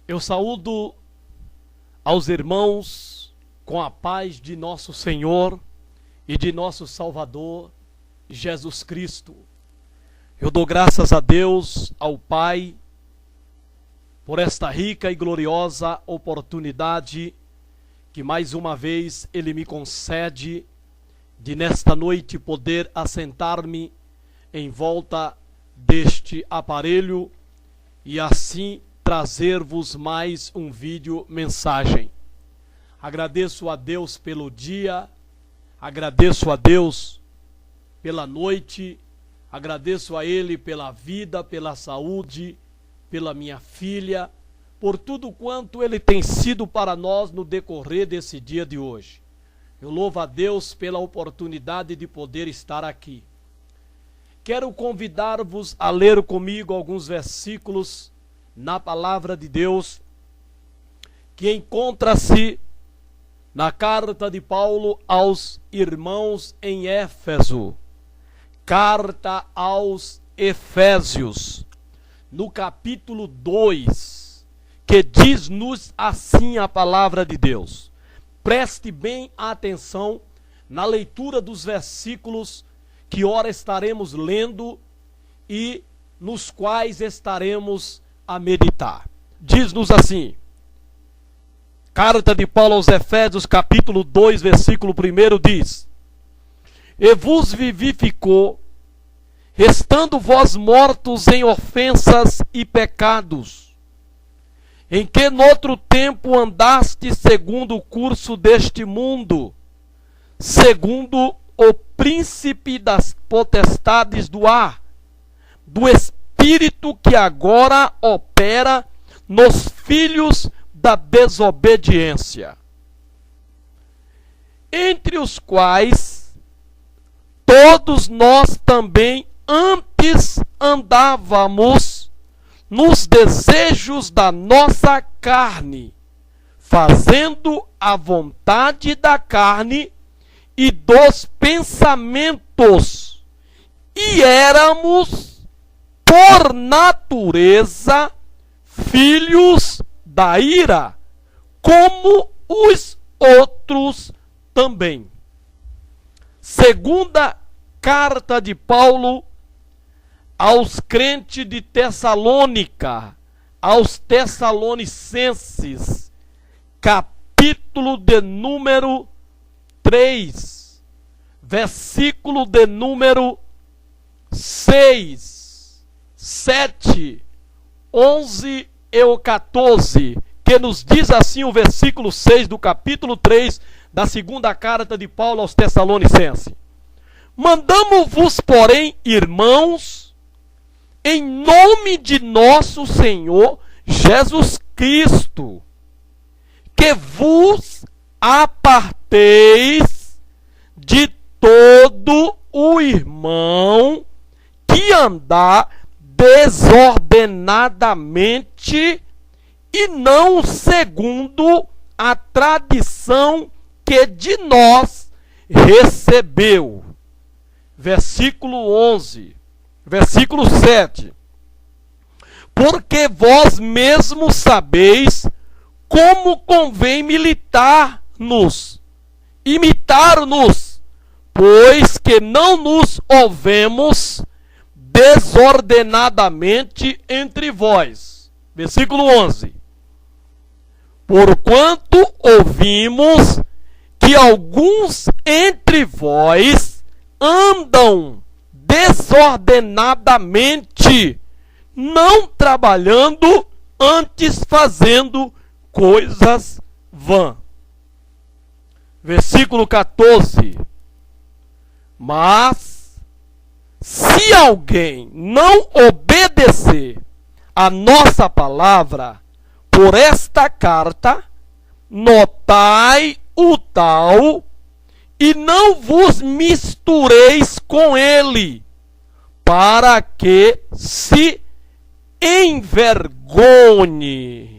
Eu saúdo aos irmãos com a paz de nosso Senhor e de nosso Salvador, Jesus Cristo. Eu dou graças a Deus, ao Pai, por esta rica e gloriosa oportunidade que mais uma vez Ele me concede de nesta noite poder assentar-me em volta deste aparelho e assim trazer-vos mais um vídeo mensagem. Agradeço a Deus pelo dia, agradeço a Deus pela noite, agradeço a Ele pela vida, pela saúde, pela minha filha, por tudo quanto Ele tem sido para nós no decorrer desse dia de hoje. Eu louvo a Deus pela oportunidade de poder estar aqui. Quero convidar-vos a ler comigo alguns versículos na palavra de Deus, que encontra-se na carta de Paulo aos irmãos em Éfeso. Carta aos Efésios, no capítulo 2, que diz-nos assim a palavra de Deus. Preste bem atenção na leitura dos versículos que ora estaremos lendo e nos quais estaremos a meditar. Diz-nos assim, carta de Paulo aos Efésios, capítulo 2, versículo 1 diz: E vos vivificou, estando vós mortos em ofensas e pecados, em que noutro tempo andaste segundo o curso deste mundo, segundo o príncipe das potestades do ar, do espírito que agora opera nos filhos da desobediência, entre os quais todos nós também antes andávamos nos desejos da nossa carne, fazendo a vontade da carne e dos pensamentos, e éramos, por natureza, filhos da ira, como os outros também. Segunda carta de Paulo aos crentes de Tessalônica, aos Tessalonicenses, capítulo de número 3, versículo de número 6, 7, 11 e o 14, que nos diz assim o versículo 6 do capítulo 3 da segunda carta de Paulo aos Tessalonicenses. Mandamos-vos, porém, irmãos, em nome de nosso Senhor Jesus Cristo, que vos aparteis de todo o irmão que andar desordenadamente e não segundo a tradição que de nós recebeu. Versículo 11, versículo 7. Porque vós mesmos sabeis como convém imitar-nos, pois que não nos ouvemos desordenadamente entre vós. Versículo 11. Porquanto ouvimos que alguns entre vós andam desordenadamente, não trabalhando, antes fazendo coisas vãs. Versículo 14. Mas, se alguém não obedecer a nossa palavra, por esta carta, notai o tal, e não vos mistureis com ele, para que se envergonhe.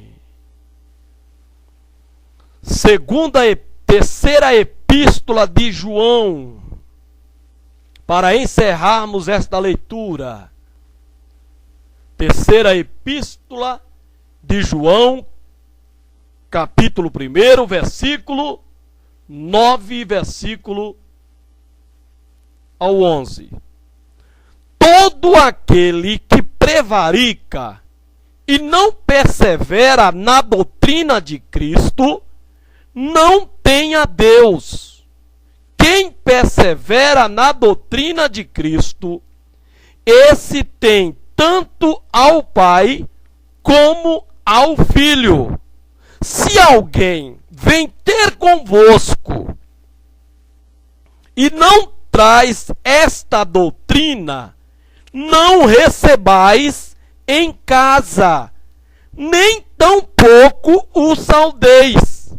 Terceira epístola de João, para encerrarmos esta leitura. Terceira epístola de João, capítulo 1, versículo 9, versículo ao 11. Todo aquele que prevarica e não persevera na doutrina de Cristo, não tem a Deus. Quem persevera na doutrina de Cristo, esse tem tanto ao Pai como ao Filho. Se alguém vem ter convosco e não traz esta doutrina, não recebais em casa, nem tampouco o saudeis,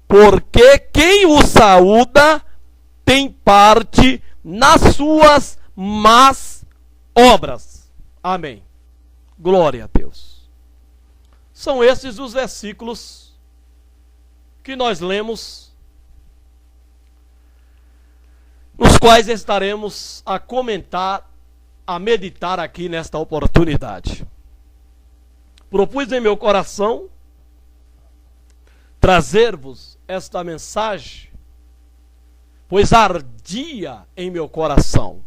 porque quem o saúda tem parte nas suas más obras. Amém. Glória a Deus. São esses os versículos que nós lemos, nos quais estaremos a comentar, a meditar aqui nesta oportunidade. Propus em meu coração trazer-vos esta mensagem, pois ardia em meu coração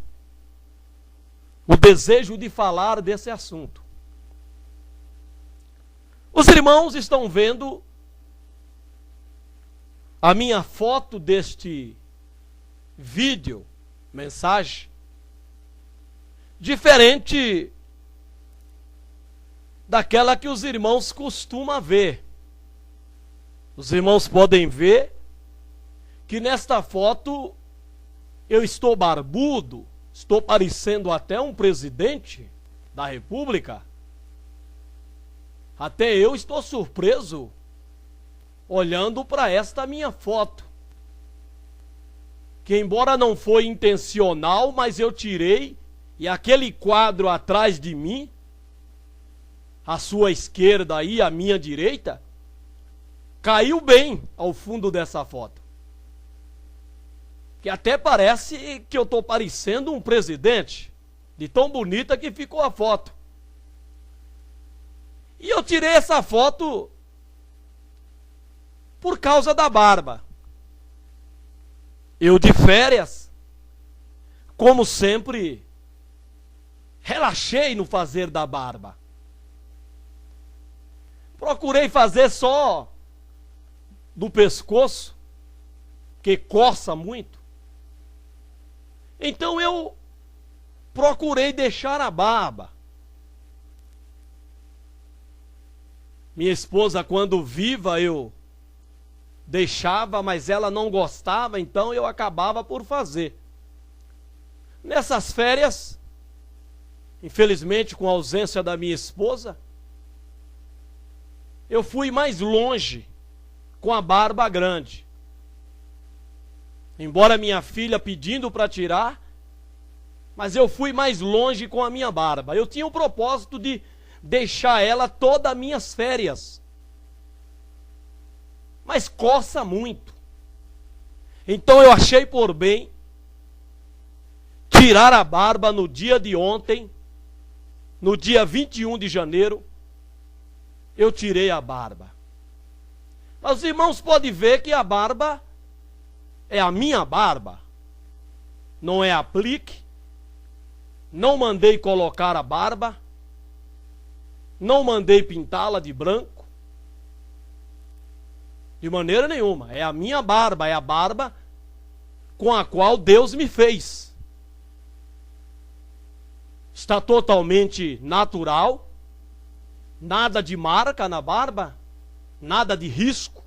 o desejo de falar desse assunto. Os irmãos estão vendo a minha foto deste vídeo, mensagem, diferente daquela que os irmãos costumam ver. Os irmãos podem ver que nesta foto eu estou barbudo, estou parecendo até um presidente da República. Até eu estou surpreso olhando para esta minha foto, que embora não foi intencional, mas eu tirei, e aquele quadro atrás de mim, à sua esquerda e à minha direita, caiu bem ao fundo dessa foto. Que até parece que eu estou parecendo um presidente, de tão bonita que ficou a foto. E eu tirei essa foto por causa da barba. Eu de férias, como sempre, relaxei no fazer da barba. Procurei fazer só do pescoço, que coça muito. Então eu procurei deixar a barba. Minha esposa, quando viva, eu deixava, mas ela não gostava, então eu acabava por fazer. Nessas férias, infelizmente com a ausência da minha esposa, eu fui mais longe com a barba grande. Embora minha filha pedindo para tirar, mas eu fui mais longe com a minha barba. Eu tinha o propósito de deixar ela todas as minhas férias. Mas coça muito. Então eu achei por bem tirar a barba no dia de ontem, no dia 21 de janeiro, eu tirei a barba. Mas os irmãos podem ver que a barba é a minha barba. Não é aplique. Não mandei colocar a barba. Não mandei pintá-la de branco. De maneira nenhuma. É a minha barba. É a barba com a qual Deus me fez. Está totalmente natural. Nada de marca na barba. Nada de risco.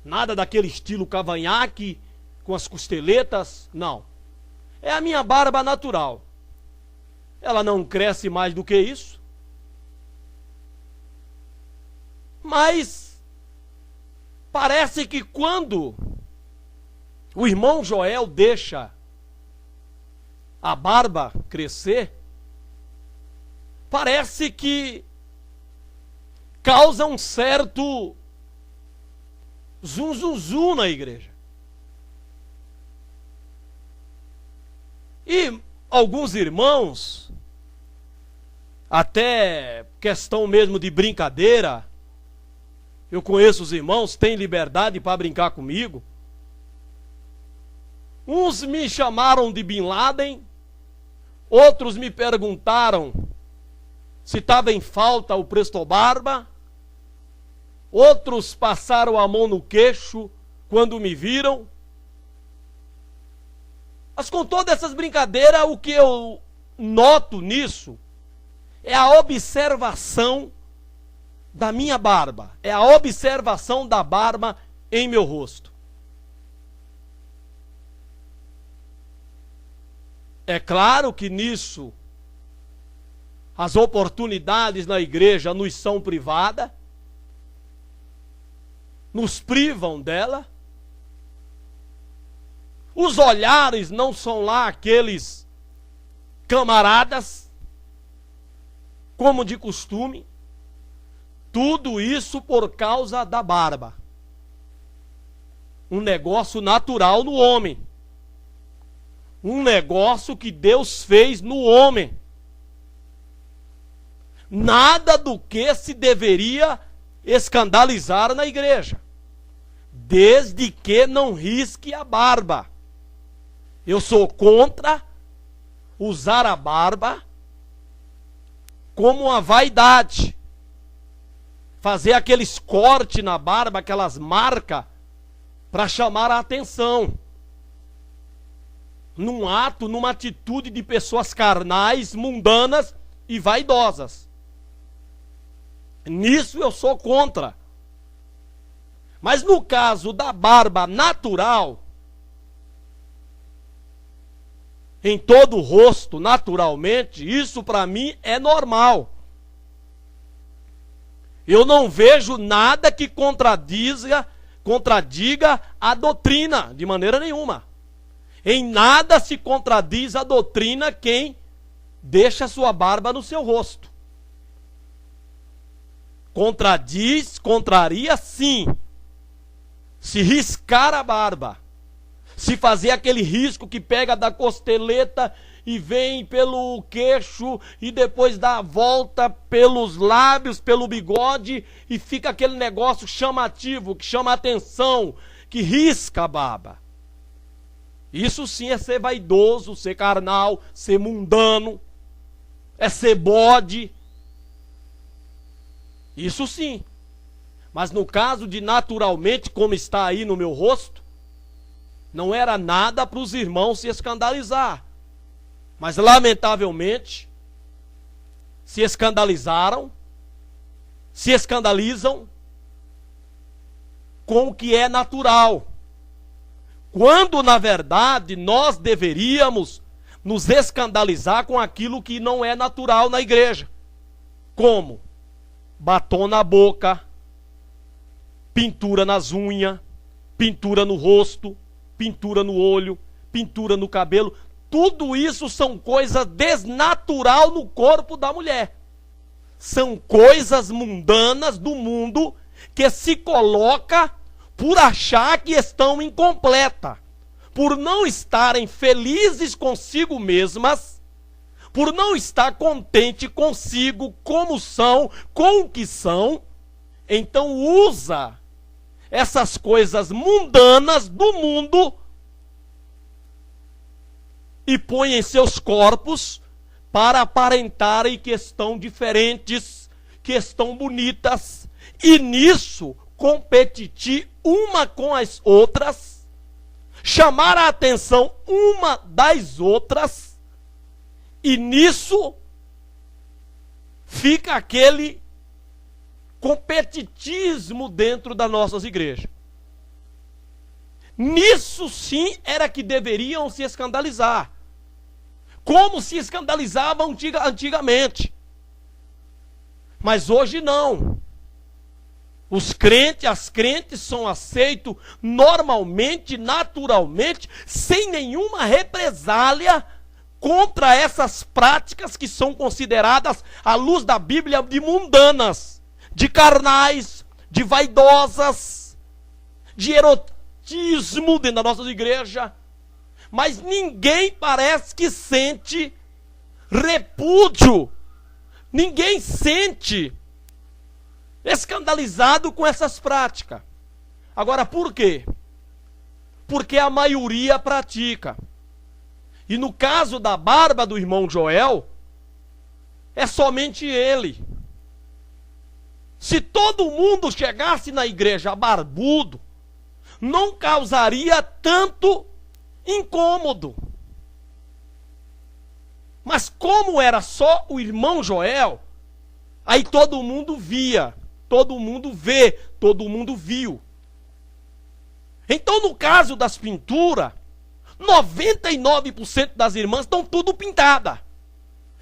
Nada daquele estilo cavanhaque com as costeletas. Não. É a minha barba natural. Ela não cresce mais do que isso. Mas parece que quando o irmão Joel deixa a barba crescer, parece que causa um certo zum zum zum na igreja. E alguns irmãos, até questão mesmo de brincadeira, Eu conheço os irmãos, têm liberdade para brincar comigo. Uns me chamaram de Bin Laden, outros me perguntaram se estava em falta o Presto Barba, outros passaram a mão no queixo quando me viram. Mas com todas essas brincadeiras, o que eu noto nisso é a observação da minha barba, é a observação da barba em meu rosto. É claro que nisso as oportunidades na igreja nos são privadas, nos privam dela. Os olhares não são lá aqueles camaradas, como de costume. Tudo isso por causa da barba. Um negócio natural no homem. Um negócio que Deus fez no homem. Nada do que se deveria escandalizar na igreja, desde que não risque a barba. Eu sou contra usar a barba como uma vaidade. Fazer aqueles cortes na barba, aquelas marcas, para chamar a atenção. Num ato, numa atitude de pessoas carnais, mundanas e vaidosas. Nisso eu sou contra. Mas no caso da barba natural, em todo o rosto, naturalmente, isso para mim é normal. Eu não vejo nada que contradiga a doutrina, de maneira nenhuma. Em nada se contradiz a doutrina quem deixa sua barba no seu rosto. Contraria sim, se riscar a barba, se fazer aquele risco que pega da costeleta e vem pelo queixo e depois dá a volta pelos lábios, pelo bigode e fica aquele negócio chamativo, que chama a atenção, que risca a barba. Isso sim é ser vaidoso, ser carnal, ser mundano, é ser bode. Isso sim. Mas no caso de naturalmente, como está aí no meu rosto, não era nada para os irmãos se escandalizar. Mas lamentavelmente, se escandalizaram, se escandalizam com o que é natural. Quando, na verdade, nós deveríamos nos escandalizar com aquilo que não é natural na igreja. Como? Batom na boca, pintura nas unhas, pintura no rosto, pintura no olho, pintura no cabelo. Tudo isso são coisas desnatural no corpo da mulher. São coisas mundanas do mundo que se coloca por achar que estão incompletas, por não estarem felizes consigo mesmas, por não estar contente consigo como são, com o que são. Então usa essas coisas mundanas do mundo e põe em seus corpos para aparentarem que estão diferentes, que estão bonitas, e nisso competir uma com as outras, chamar a atenção uma das outras, e nisso fica aquele competitismo dentro das nossas igrejas. Nisso sim era que deveriam se escandalizar, como se escandalizavam antigamente. Mas hoje não. Os crentes, as crentes são aceitos normalmente, naturalmente, sem nenhuma represália contra essas práticas que são consideradas, à luz da Bíblia, de mundanas, de carnais, de vaidosas, de erotismo dentro da nossa igreja. Mas ninguém parece que sente repúdio, ninguém sente escandalizado com essas práticas. Agora, por quê? Porque a maioria pratica. E no caso da barba do irmão Joel, é somente ele. Se todo mundo chegasse na igreja barbudo, não causaria tanto incômodo. Mas como era só o irmão Joel, aí todo mundo via, todo mundo vê, todo mundo viu. Então, no caso das pinturas, 99% das irmãs estão tudo pintadas.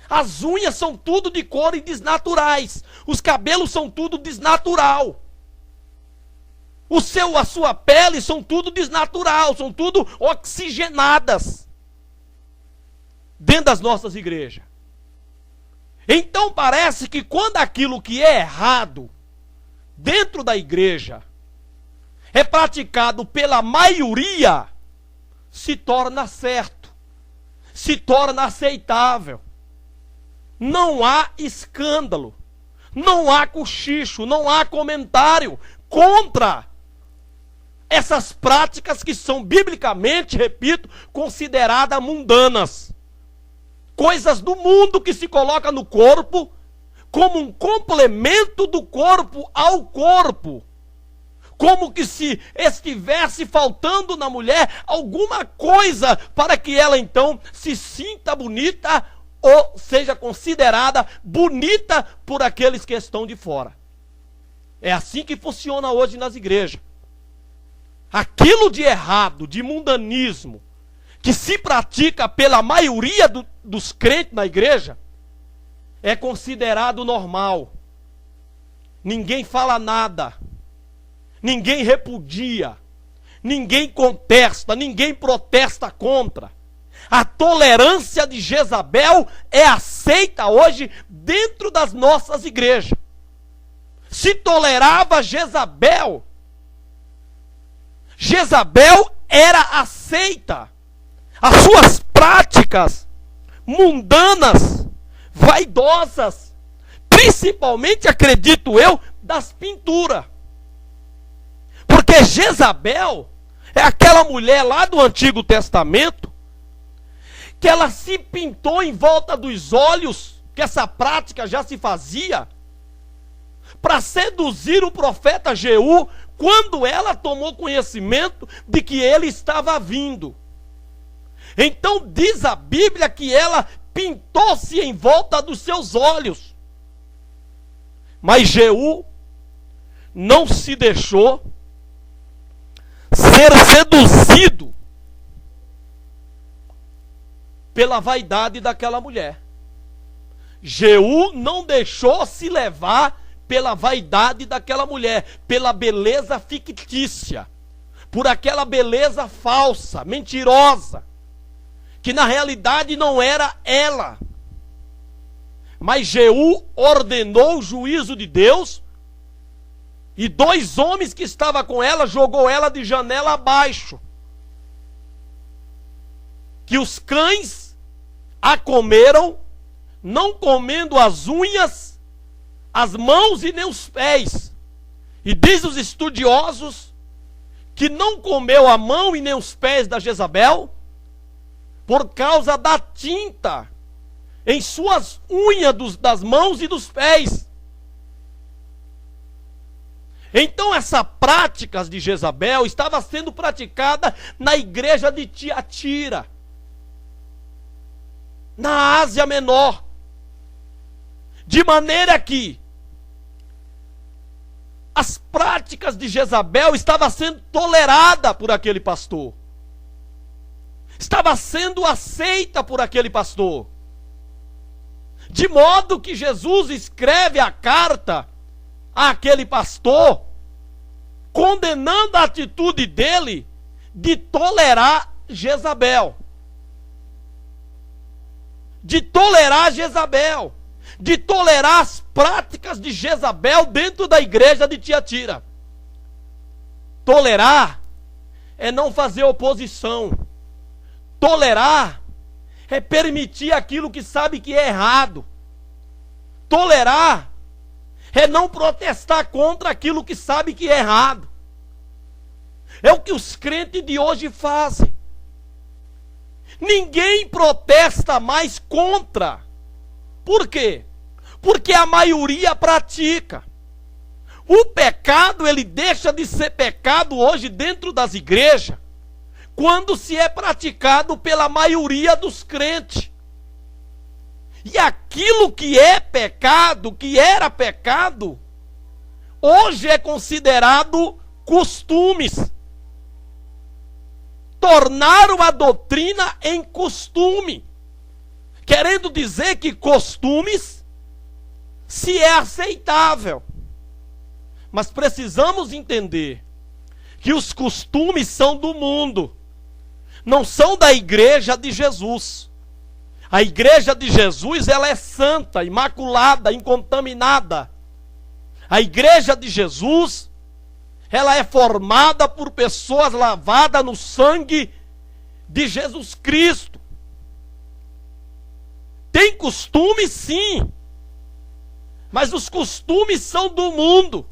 As unhas são tudo de cores desnaturais. Os cabelos são tudo desnatural. A sua pele são tudo desnatural, são tudo oxigenadas dentro das nossas igrejas. Então parece que quando aquilo que é errado dentro da igreja é praticado pela maioria, se torna certo, se torna aceitável. Não há escândalo, não há cochicho, não há comentário contra essas práticas que são biblicamente, repito, consideradas mundanas. Coisas do mundo que se coloca no corpo como um complemento do corpo ao corpo. Como que se estivesse faltando na mulher alguma coisa para que ela então se sinta bonita ou seja considerada bonita por aqueles que estão de fora. É assim que funciona hoje nas igrejas. Aquilo de errado, de mundanismo, que se pratica pela maioria dos crentes na igreja, é considerado normal. Ninguém fala nada. Ninguém repudia. Ninguém contesta. Ninguém protesta contra. A tolerância de Jezabel é aceita hoje dentro das nossas igrejas. Se tolerava Jezabel, Jezabel era aceita. As suas práticas mundanas, vaidosas, principalmente, acredito eu, das pinturas. Porque Jezabel é aquela mulher lá do Antigo Testamento que ela se pintou em volta dos olhos, que essa prática já se fazia, para seduzir o profeta Jeú, quando ela tomou conhecimento de que ele estava vindo. Então diz a Bíblia que ela pintou-se em volta dos seus olhos. Mas Jeú não se deixou ser seduzido pela vaidade daquela mulher. Jeú não deixou se levar pela vaidade daquela mulher, pela beleza fictícia, por aquela beleza falsa, mentirosa, que na realidade não era ela. Mas Jeú ordenou o juízo de Deus, e 2 homens que estavam com ela, jogou ela de janela abaixo, que os cães a comeram, não comendo as unhas, as mãos e nem os pés. E diz os estudiosos que não comeu a mão e nem os pés da Jezabel por causa da tinta em suas unhas das mãos e dos pés. Então essa prática de Jezabel estava sendo praticada na igreja de Tiatira, na Ásia Menor. De maneira que as práticas de Jezabel estavam sendo toleradas por aquele pastor. Estava sendo aceita por aquele pastor. De modo que Jesus escreve a carta àquele pastor, condenando a atitude dele de tolerar Jezabel. De tolerar Jezabel. De tolerar as práticas de Jezabel dentro da igreja de Tiatira. Tolerar é não fazer oposição. Tolerar é permitir aquilo que sabe que é errado. Tolerar é não protestar contra aquilo que sabe que é errado. É o que os crentes de hoje fazem. Ninguém protesta mais contra. Por quê? Porque a maioria pratica. O pecado, ele deixa de ser pecado hoje dentro das igrejas, quando se é praticado pela maioria dos crentes. E aquilo que é pecado, que era pecado, hoje é considerado costumes. Tornaram a doutrina em costume, querendo dizer que costumes se é aceitável. Mas precisamos entender que os costumes são do mundo, não são da igreja de Jesus. A igreja de Jesus, ela é santa, imaculada, incontaminada. A igreja de Jesus, ela é formada por pessoas lavadas no sangue de Jesus Cristo. Tem costumes, sim, mas os costumes são do mundo.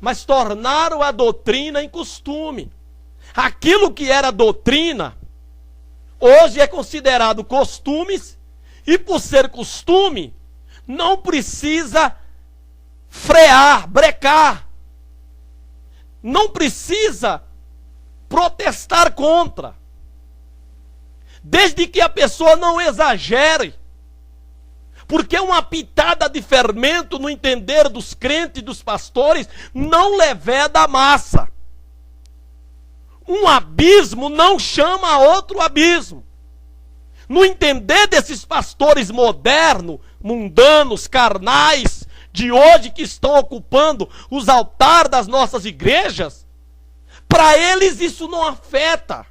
Mas tornaram a doutrina em costume. Aquilo que era doutrina, hoje é considerado costumes, e por ser costume, não precisa frear, brecar. Não precisa protestar contra. Desde que a pessoa não exagere. Porque uma pitada de fermento no entender dos crentes e dos pastores não leveda a massa. Um abismo não chama a outro abismo. No entender desses pastores modernos, mundanos, carnais, de hoje que estão ocupando os altares das nossas igrejas, para eles isso não afeta.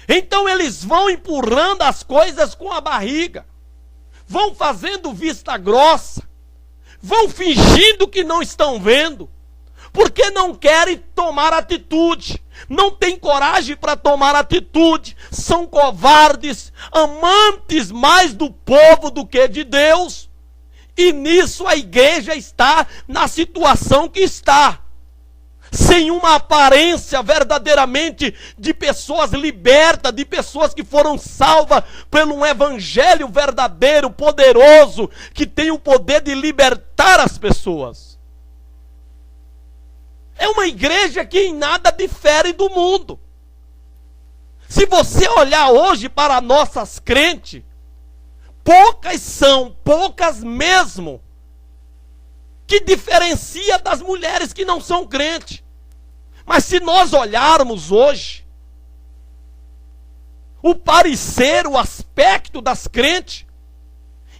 Então eles vão empurrando as coisas com a barriga, vão fazendo vista grossa, vão fingindo que não estão vendo, porque não querem tomar atitude, não têm coragem para tomar atitude, são covardes, amantes mais do povo do que de Deus. E nisso a igreja está na situação que está, sem uma aparência verdadeiramente de pessoas libertas, de pessoas que foram salvas pelo um evangelho verdadeiro, poderoso, que tem o poder de libertar as pessoas. É uma igreja que em nada difere do mundo. Se você olhar hoje para nossas crentes, poucas são, poucas mesmo, que diferencia das mulheres que não são crentes. Mas se nós olharmos hoje, o parecer, o aspecto das crentes,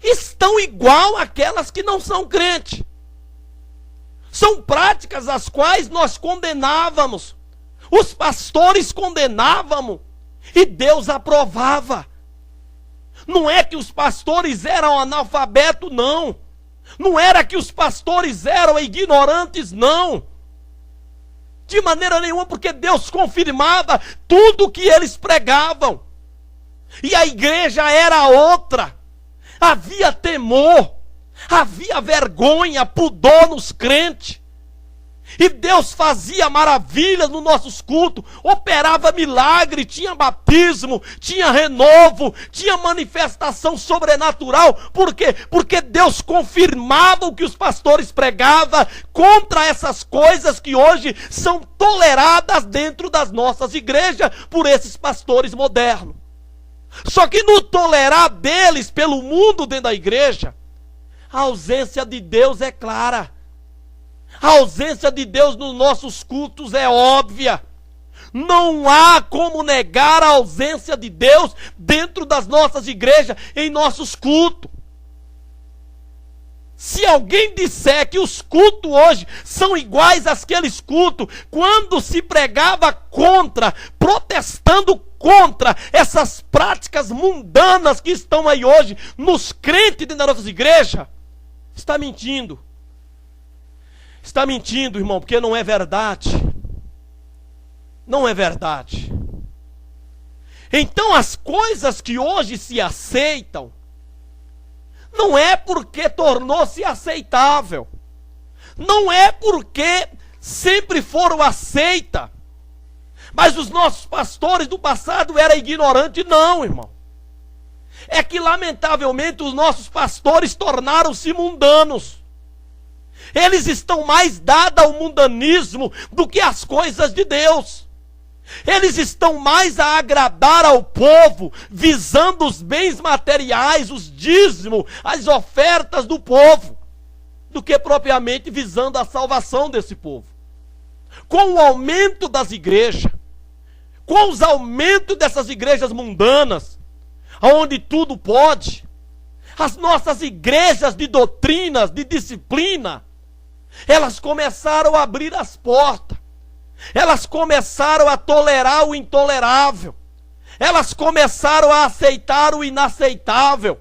estão igual àquelas que não são crentes. São práticas as quais nós condenávamos, os pastores condenavam, e Deus aprovava. Não é que os pastores eram analfabetos, não. Não era que os pastores eram ignorantes, não. De maneira nenhuma, porque Deus confirmava tudo o que eles pregavam. E a igreja era outra. Havia temor, havia vergonha, pudor nos crentes. E Deus fazia maravilhas nos nossos cultos, operava milagre, tinha batismo, tinha renovo, tinha manifestação sobrenatural. Por quê? Porque Deus confirmava o que os pastores pregavam contra essas coisas que hoje são toleradas dentro das nossas igrejas por esses pastores modernos. Só que no tolerar deles pelo mundo dentro da igreja, a ausência de Deus é clara. A ausência de Deus nos nossos cultos é óbvia. Não há como negar a ausência de Deus dentro das nossas igrejas, em nossos cultos. Se alguém disser que os cultos hoje são iguais àqueles cultos, quando se pregava contra, protestando contra essas práticas mundanas que estão aí hoje nos crentes dentro das nossas igrejas, está mentindo. Está mentindo, irmão, porque não é verdade. Não é verdade. Então as coisas que hoje se aceitam não é porque tornou-se aceitável, não é porque sempre foram aceitas, mas os nossos pastores do passado eram ignorantes, não, irmão. É que lamentavelmente os nossos pastores tornaram-se mundanos. Eles estão mais dados ao mundanismo do que às coisas de Deus. Eles estão mais a agradar ao povo, visando os bens materiais, os dízimos, as ofertas do povo, do que propriamente visando a salvação desse povo. Com o aumento das igrejas, com os aumentos dessas igrejas mundanas, onde tudo pode, as nossas igrejas de doutrinas, de disciplina, elas começaram a abrir as portas. Elas começaram a tolerar o intolerável. Elas começaram a aceitar o inaceitável.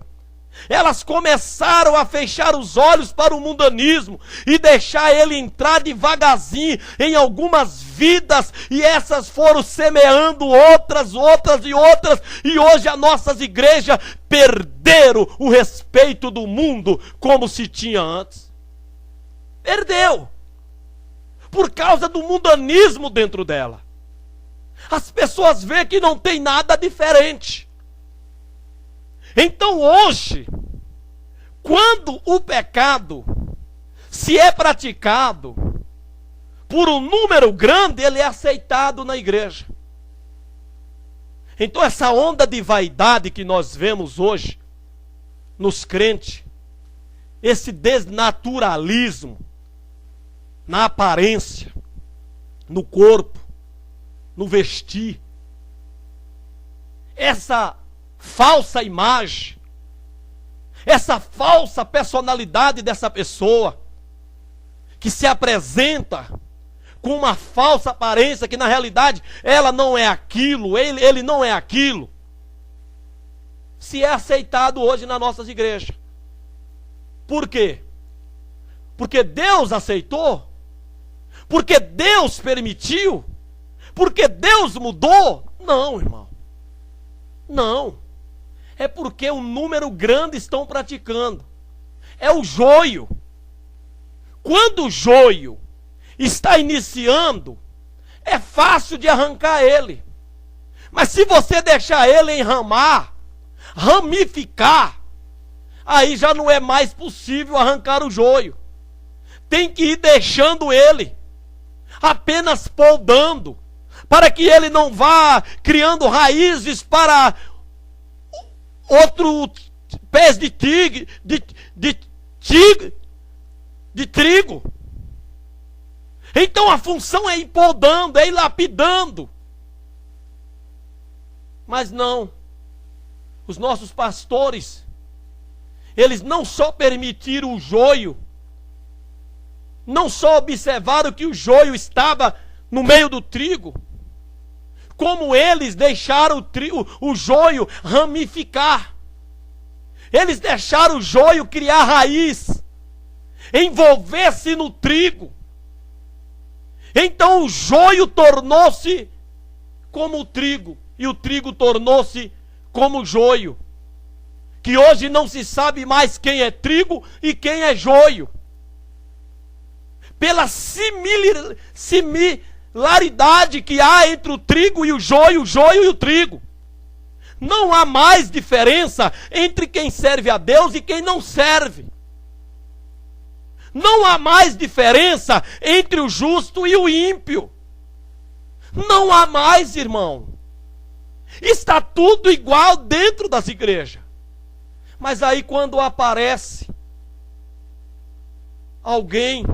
Elas começaram a fechar os olhos para o mundanismo e deixar ele entrar devagarzinho em algumas vidas, e essas foram semeando outras, e hoje as nossas igrejas perderam o respeito do mundo como se tinha antes. Perdeu. Por causa do mundanismo dentro dela. As pessoas veem que não tem nada diferente. Então hoje, quando o pecado se é praticado por um número grande, ele é aceitado na igreja. Então essa onda de vaidade que nós vemos hoje nos crentes, esse desnaturalismo na aparência, no corpo, no vestir, essa falsa imagem, essa falsa personalidade dessa pessoa, que se apresenta com uma falsa aparência, que na realidade ela não é aquilo, ele não é aquilo, se é aceitado hoje nas nossas igrejas. Por quê? Porque Deus aceitou? Porque Deus permitiu? Porque Deus mudou? Não, irmão. Não. É porque um número grande estão praticando. É o joio. Quando o joio está iniciando, é fácil de arrancar ele. Mas se você deixar ele enramar, ramificar, aí já não é mais possível arrancar o joio. Tem que ir deixando ele, apenas podando, para que ele não vá criando raízes para outro pés de trigo. Então a função é ir podando, é ir lapidando. Mas não, os nossos pastores, eles não só permitiram o joio, não só observaram que o joio estava no meio do trigo, como eles deixaram o joio ramificar. Eles deixaram o joio criar raiz, envolver-se no trigo. Então o joio tornou-se como o trigo, e o trigo tornou-se como o joio, que hoje não se sabe mais quem é trigo e quem é joio. Pela similaridade que há entre o trigo e o joio e o trigo. Não há mais diferença entre quem serve a Deus e quem não serve. Não há mais diferença entre o justo e o ímpio. Não há mais, irmão. Está tudo igual dentro das igrejas. Mas aí quando aparece alguém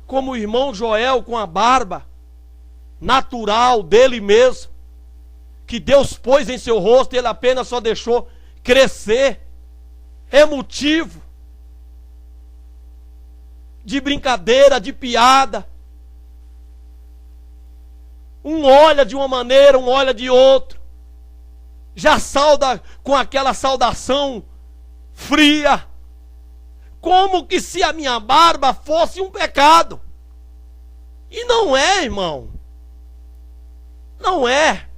como o irmão Joel, com a barba natural dele mesmo, que Deus pôs em seu rosto e ele apenas só deixou crescer, é motivo de brincadeira, de piada. Um olha de uma maneira, um olha de outro, já sauda com aquela saudação fria, como que se a minha barba fosse um pecado. E não é, irmão. Não é.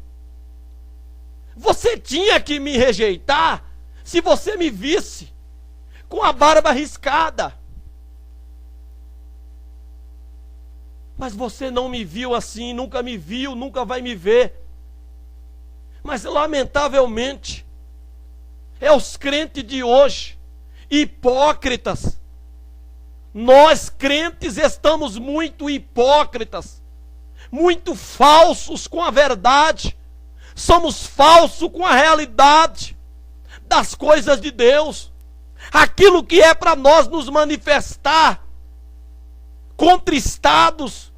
Você tinha que me rejeitar Se você me visse com a barba riscada, mas você não me viu assim, nunca me viu, nunca vai me ver. Mas lamentavelmente, é os crentes de hoje, hipócritas. Nós crentes estamos muito hipócritas, muito falsos com a verdade. Somos falsos com a realidade das coisas de Deus. Aquilo que é para nós nos manifestar contristados,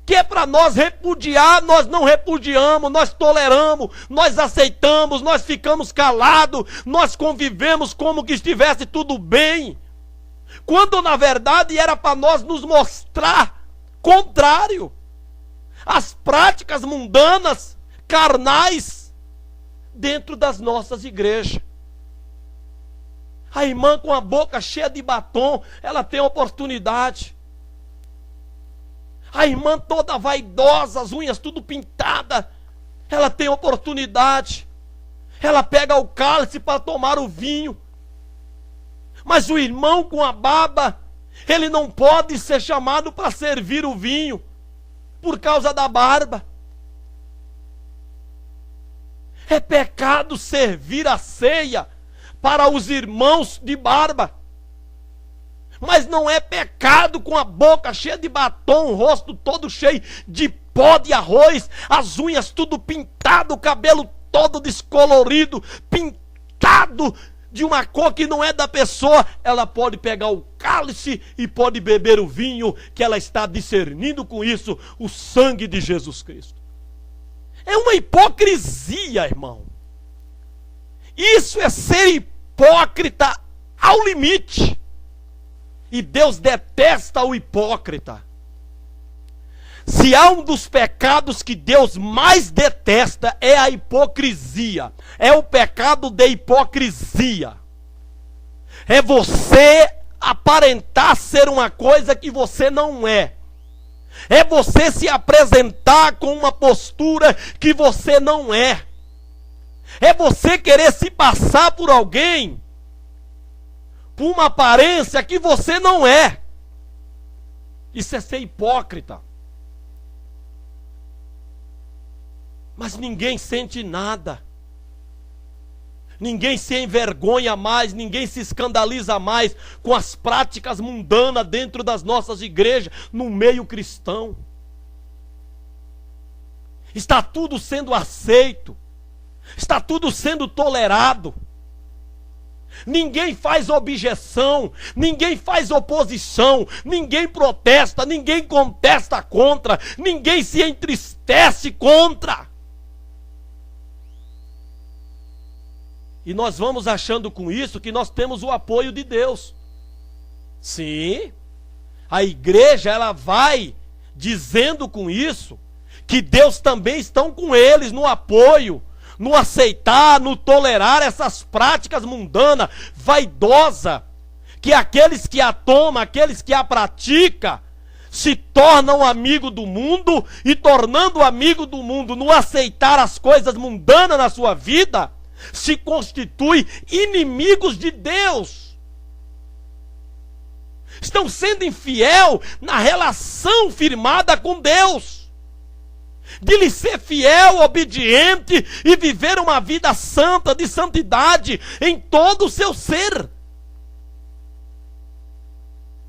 que é para nós repudiar, nós não repudiamos, nós toleramos, nós aceitamos, nós ficamos calados, nós convivemos como que estivesse tudo bem, quando na verdade era para nós nos mostrar contrário, as práticas mundanas, carnais, dentro das nossas igrejas. A irmã com a boca cheia de batom, ela tem oportunidade. A irmã toda vaidosa, as unhas tudo pintadas, ela tem oportunidade. Ela pega o cálice para tomar o vinho. Mas o irmão com a barba, ele não pode ser chamado para servir o vinho, por causa da barba. É pecado servir a ceia para os irmãos de barba. Mas não é pecado com a boca cheia de batom, o rosto todo cheio de pó de arroz, as unhas tudo pintado, o cabelo todo descolorido, pintado de uma cor que não é da pessoa. Ela pode pegar o cálice e pode beber o vinho, que ela está discernindo com isso o sangue de Jesus Cristo. É uma hipocrisia, irmão. Isso é ser hipócrita ao limite. E Deus detesta o hipócrita. Se há um dos pecados que Deus mais detesta, é a hipocrisia. É o pecado de hipocrisia. É você aparentar ser uma coisa que você não é. É você se apresentar com uma postura que você não é. É você querer se passar por alguém, por uma aparência que você não é. Isso é ser hipócrita. Mas ninguém sente nada. Ninguém se envergonha mais, ninguém se escandaliza mais com as práticas mundanas dentro das nossas igrejas, no meio cristão. Está tudo sendo aceito. Está tudo sendo tolerado. Ninguém faz objeção, ninguém faz oposição, ninguém protesta, ninguém contesta contra, ninguém se entristece contra. E nós vamos achando com isso que nós temos o apoio de Deus. Sim, a igreja ela vai dizendo com isso que Deus também está com eles no apoio, no aceitar, no tolerar essas práticas mundanas, vaidosa, que aqueles que a tomam, aqueles que a praticam, se tornam amigo do mundo, e tornando amigo do mundo, no aceitar as coisas mundanas na sua vida, se constituem inimigos de Deus. Estão sendo infiel na relação firmada com Deus, de lhe ser fiel, obediente e viver uma vida santa, de santidade em todo o seu ser.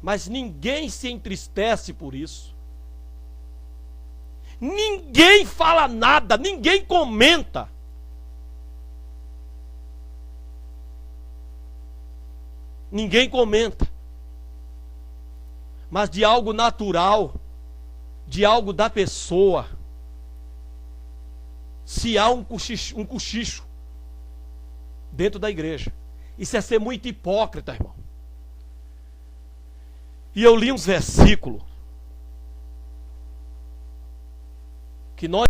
Mas ninguém se entristece por isso. Ninguém fala nada, ninguém comenta. Ninguém comenta. Mas de algo natural, de algo da pessoa, se há um cochicho dentro da igreja. Isso é ser muito hipócrita, irmão. E eu li uns versículos que nós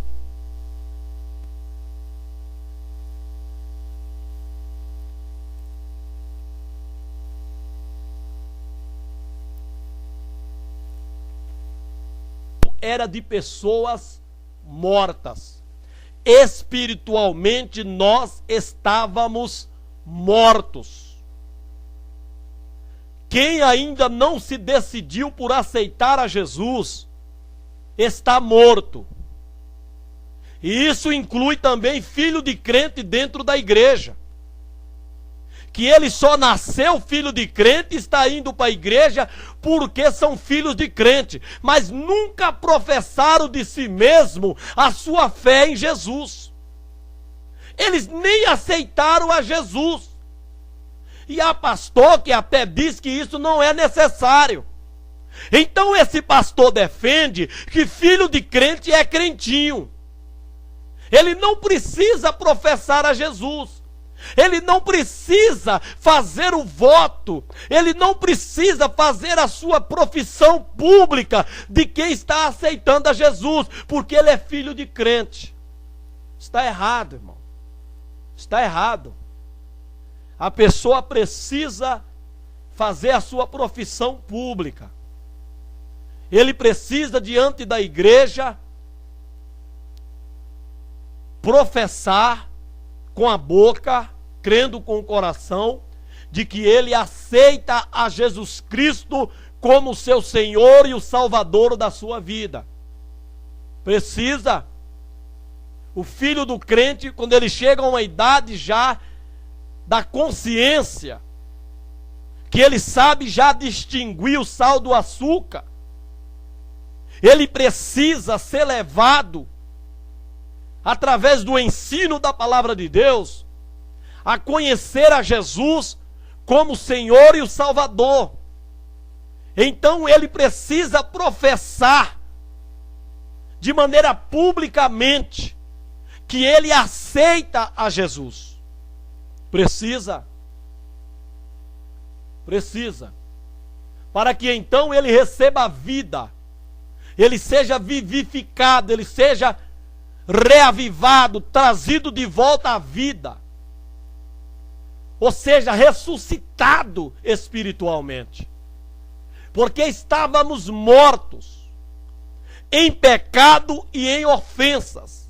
era de pessoas mortas. Espiritualmente nós estávamos mortos. Quem ainda não se decidiu por aceitar a Jesus está morto. E isso inclui também filho de crente dentro da igreja. Que ele só nasceu filho de crente e está indo para a igreja porque são filhos de crente, mas nunca professaram de si mesmo a sua fé em Jesus. Eles nem aceitaram a Jesus. E há pastor que até diz que isso não é necessário. Então esse pastor defende que filho de crente é crentinho. Ele não precisa professar a Jesus. Ele não precisa fazer o voto. Ele não precisa fazer a sua profissão pública de quem está aceitando a Jesus, porque ele é filho de crente. Está errado, irmão. Está errado. A pessoa precisa fazer a sua profissão pública. Ele precisa, diante da igreja, professar com a boca, crendo com o coração, de que ele aceita a Jesus Cristo como seu Senhor e o Salvador da sua vida. Precisa. O filho do crente, quando ele chega a uma idade já da consciência, que ele sabe já distinguir o sal do açúcar, ele precisa ser levado através do ensino da palavra de Deus, a conhecer a Jesus como Senhor e o Salvador. Então ele precisa professar de maneira publicamente que ele aceita a Jesus. Precisa. Para que então ele receba a vida, ele seja vivificado, ele seja reavivado, trazido de volta à vida, ou seja, ressuscitado espiritualmente, porque estávamos mortos em pecado e em ofensas.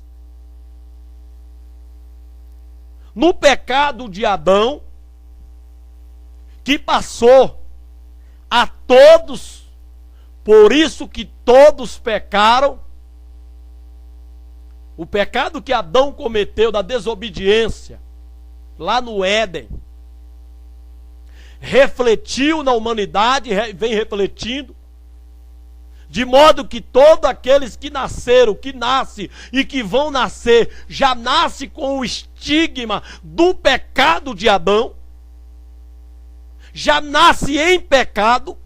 No pecado de Adão, que passou a todos, por isso que todos pecaram. O pecado que Adão cometeu da desobediência, lá no Éden, refletiu na humanidade, vem refletindo, de modo que todos aqueles que nasceram, que nascem e que vão nascer, já nascem com o estigma do pecado de Adão, já nasce em pecado,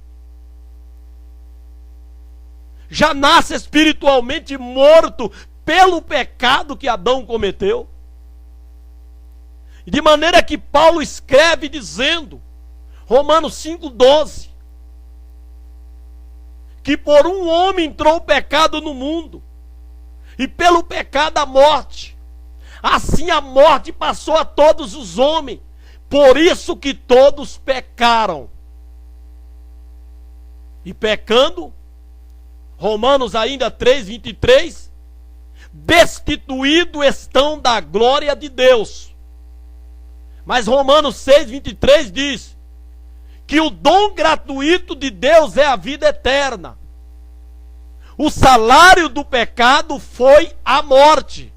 já nasce espiritualmente morto pelo pecado que Adão cometeu. De maneira que Paulo escreve dizendo, Romanos 5,12, que por um homem entrou o pecado no mundo, e pelo pecado a morte. Assim a morte passou a todos os homens, por isso que todos pecaram. E pecando, Romanos ainda 3,23, destituídos estão da glória de Deus. Mas Romanos 6,23 diz que o dom gratuito de Deus é a vida eterna. O salário do pecado foi a morte.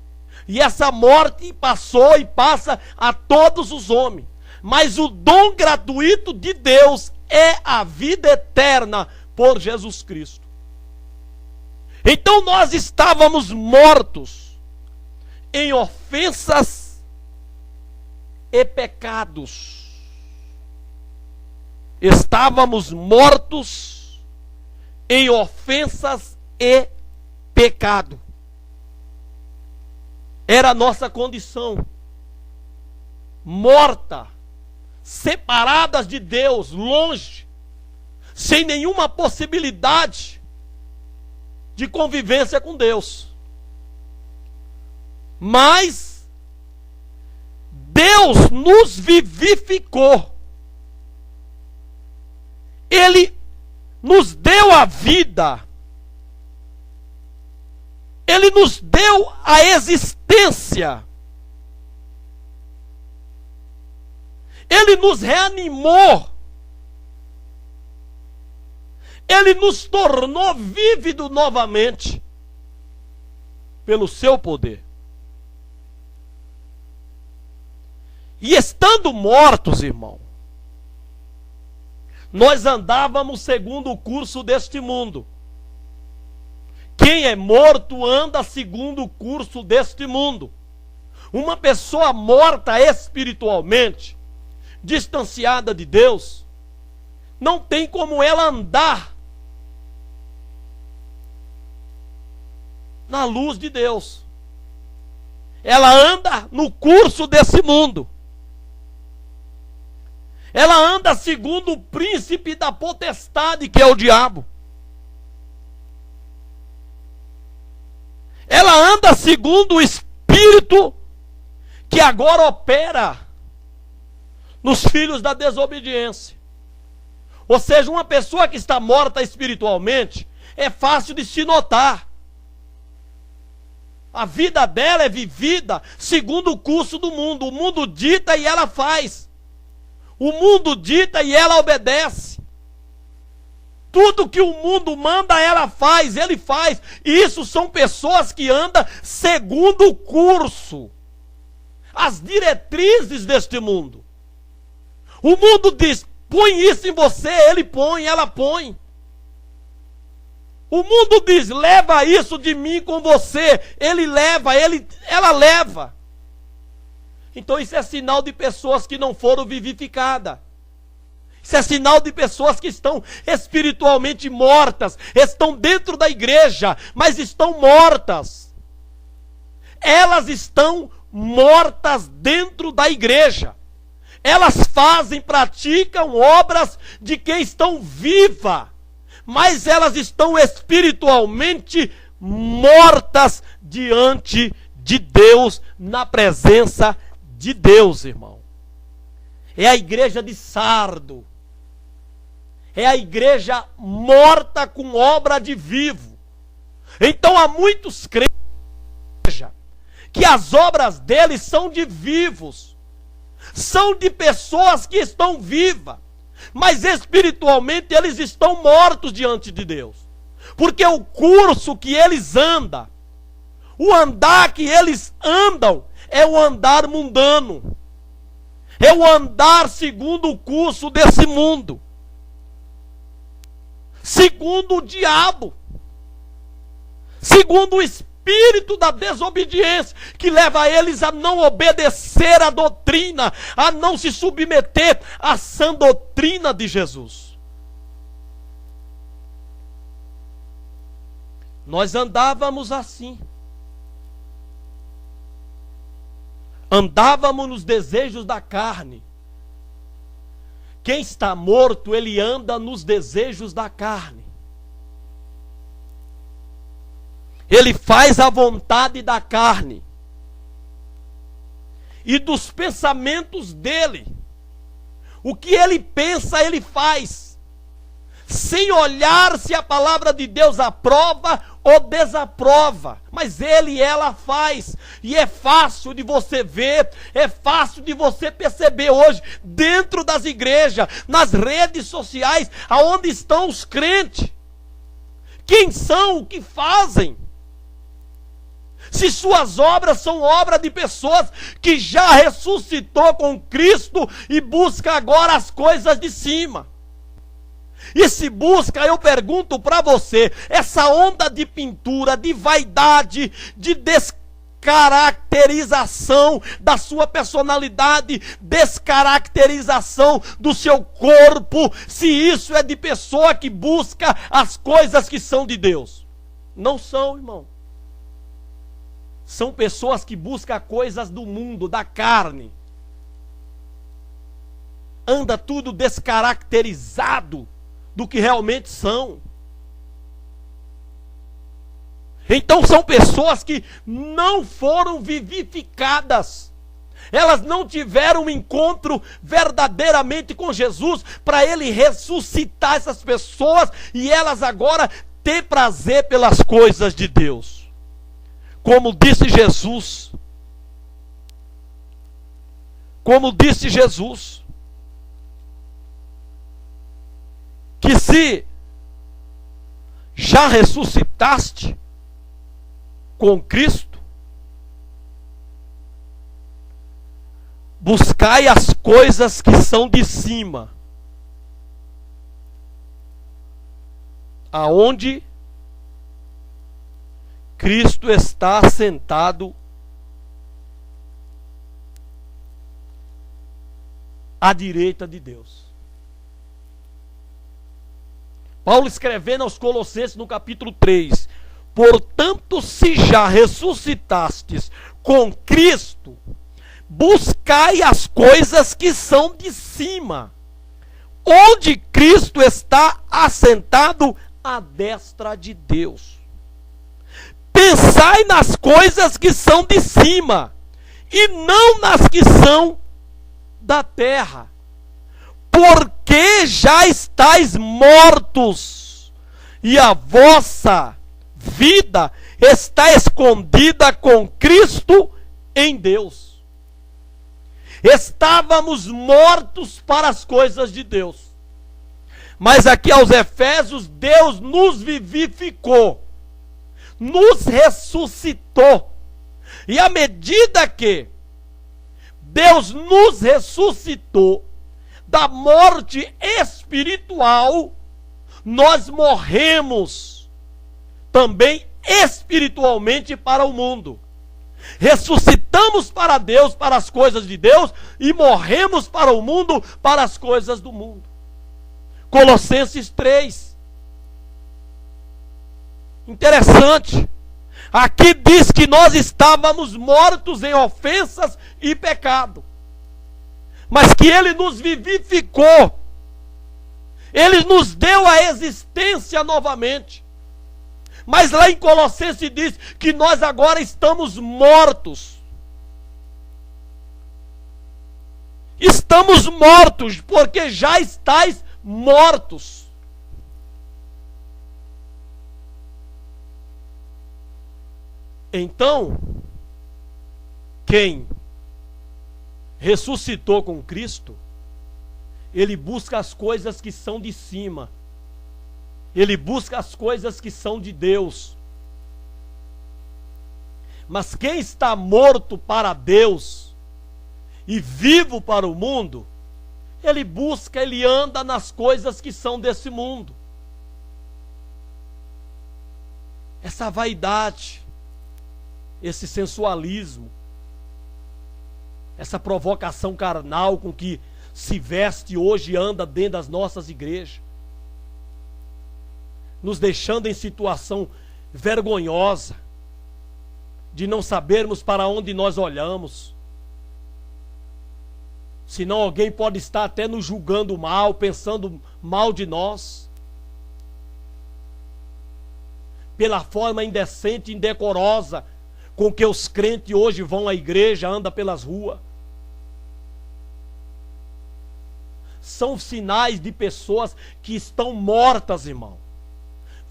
E essa morte passou e passa a todos os homens. Mas o dom gratuito de Deus é a vida eterna por Jesus Cristo. Então nós estávamos mortos em ofensas e pecados. Estávamos mortos em ofensas e pecado. Era a nossa condição. Morta, separadas de Deus, longe, sem nenhuma possibilidade de convivência com Deus. Mas Deus nos vivificou. Ele nos deu a vida. Ele nos deu a existência. Ele nos reanimou. Ele nos tornou vívido novamente pelo seu poder. E estando mortos, irmão, nós andávamos segundo o curso deste mundo. Quem é morto anda segundo o curso deste mundo. Uma pessoa morta espiritualmente, distanciada de Deus, não tem como ela andar na luz de Deus. Ela anda no curso desse mundo. Ela anda segundo o príncipe da potestade, que é o diabo. Ela anda segundo o espírito que agora opera nos filhos da desobediência. Ou seja, uma pessoa que está morta espiritualmente, é fácil de se notar. A vida dela é vivida segundo o curso do mundo. O mundo dita e ela faz. O mundo dita e ela obedece. Tudo que o mundo manda, ela faz, ele faz. Isso são pessoas que andam segundo o curso, as diretrizes deste mundo. O mundo diz, põe isso em você, ele põe, ela põe. O mundo diz, leva isso de mim com você, ele leva, ela leva. Então isso é sinal de pessoas que não foram vivificadas. Isso é sinal de pessoas que estão espiritualmente mortas, estão dentro da igreja, mas estão mortas. Elas estão mortas dentro da igreja. Elas fazem, praticam obras de quem estão viva, mas elas estão espiritualmente mortas diante de Deus, na presença de Deus, irmão. É a igreja de Sardo. É a igreja morta com obra de vivo. Então há muitos crentes que as obras deles são de vivos. São de pessoas que estão vivas. Mas espiritualmente eles estão mortos diante de Deus. Porque o curso que eles andam, o andar que eles andam, é o andar mundano. É o andar segundo o curso desse mundo. Segundo o diabo. Segundo o espírito da desobediência, que leva eles a não obedecer à doutrina, a não se submeter à sã doutrina de Jesus. Nós andávamos assim. Andávamos nos desejos da carne. Quem está morto, ele anda nos desejos da carne. Ele faz a vontade da carne e dos pensamentos dele. O que ele pensa, ele faz, sem olhar se a palavra de Deus aprova ou desaprova. Mas ele e ela faz. E é fácil de você ver, é fácil de você perceber hoje, dentro das igrejas, nas redes sociais, aonde estão os crentes. Quem são, o que fazem? Se suas obras são obras de pessoas que já ressuscitou com Cristo e busca agora as coisas de cima. E se busca, eu pergunto para você, essa onda de pintura, de vaidade, de descaracterização da sua personalidade, descaracterização do seu corpo, se isso é de pessoa que busca as coisas que são de Deus. Não são, irmão. São pessoas que buscam coisas do mundo, da carne. Anda tudo descaracterizado do que realmente são. Então são pessoas que não foram vivificadas. Elas não tiveram um encontro verdadeiramente com Jesus para ele ressuscitar essas pessoas e elas agora ter prazer pelas coisas de Deus. Como disse Jesus, que se já ressuscitaste com Cristo, buscai as coisas que são de cima, aonde Cristo está assentado à direita de Deus. Paulo escrevendo aos Colossenses no capítulo 3: portanto, se já ressuscitastes com Cristo, buscai as coisas que são de cima, onde Cristo está assentado à destra de Deus. Pensai nas coisas que são de cima, e não nas que são da terra, porque já estáis mortos, e a vossa vida está escondida com Cristo em Deus. Estávamos mortos para as coisas de Deus, mas aqui aos Efésios, Deus nos vivificou, nos ressuscitou, e à medida que Deus nos ressuscitou da morte espiritual, nós morremos também espiritualmente para o mundo. Ressuscitamos para Deus, para as coisas de Deus, e morremos para o mundo, para as coisas do mundo. Colossenses 3. Interessante. Aqui diz que nós estávamos mortos em ofensas e pecado, mas que Ele nos vivificou, Ele nos deu a existência novamente. Mas lá em Colossenses diz que nós agora estamos mortos. Estamos mortos, porque já estáis mortos. Então, quem ressuscitou com Cristo, ele busca as coisas que são de cima. Ele busca as coisas que são de Deus. Mas quem está morto para Deus e vivo para o mundo, ele busca, ele anda nas coisas que são desse mundo. Essa vaidade, esse sensualismo, essa provocação carnal com que se veste hoje e anda dentro das nossas igrejas, nos deixando em situação vergonhosa, de não sabermos para onde nós olhamos. Senão alguém pode estar até nos julgando mal, pensando mal de nós, pela forma indecente e indecorosa com que os crentes hoje vão à igreja, andam pelas ruas. São sinais de pessoas que estão mortas, irmão.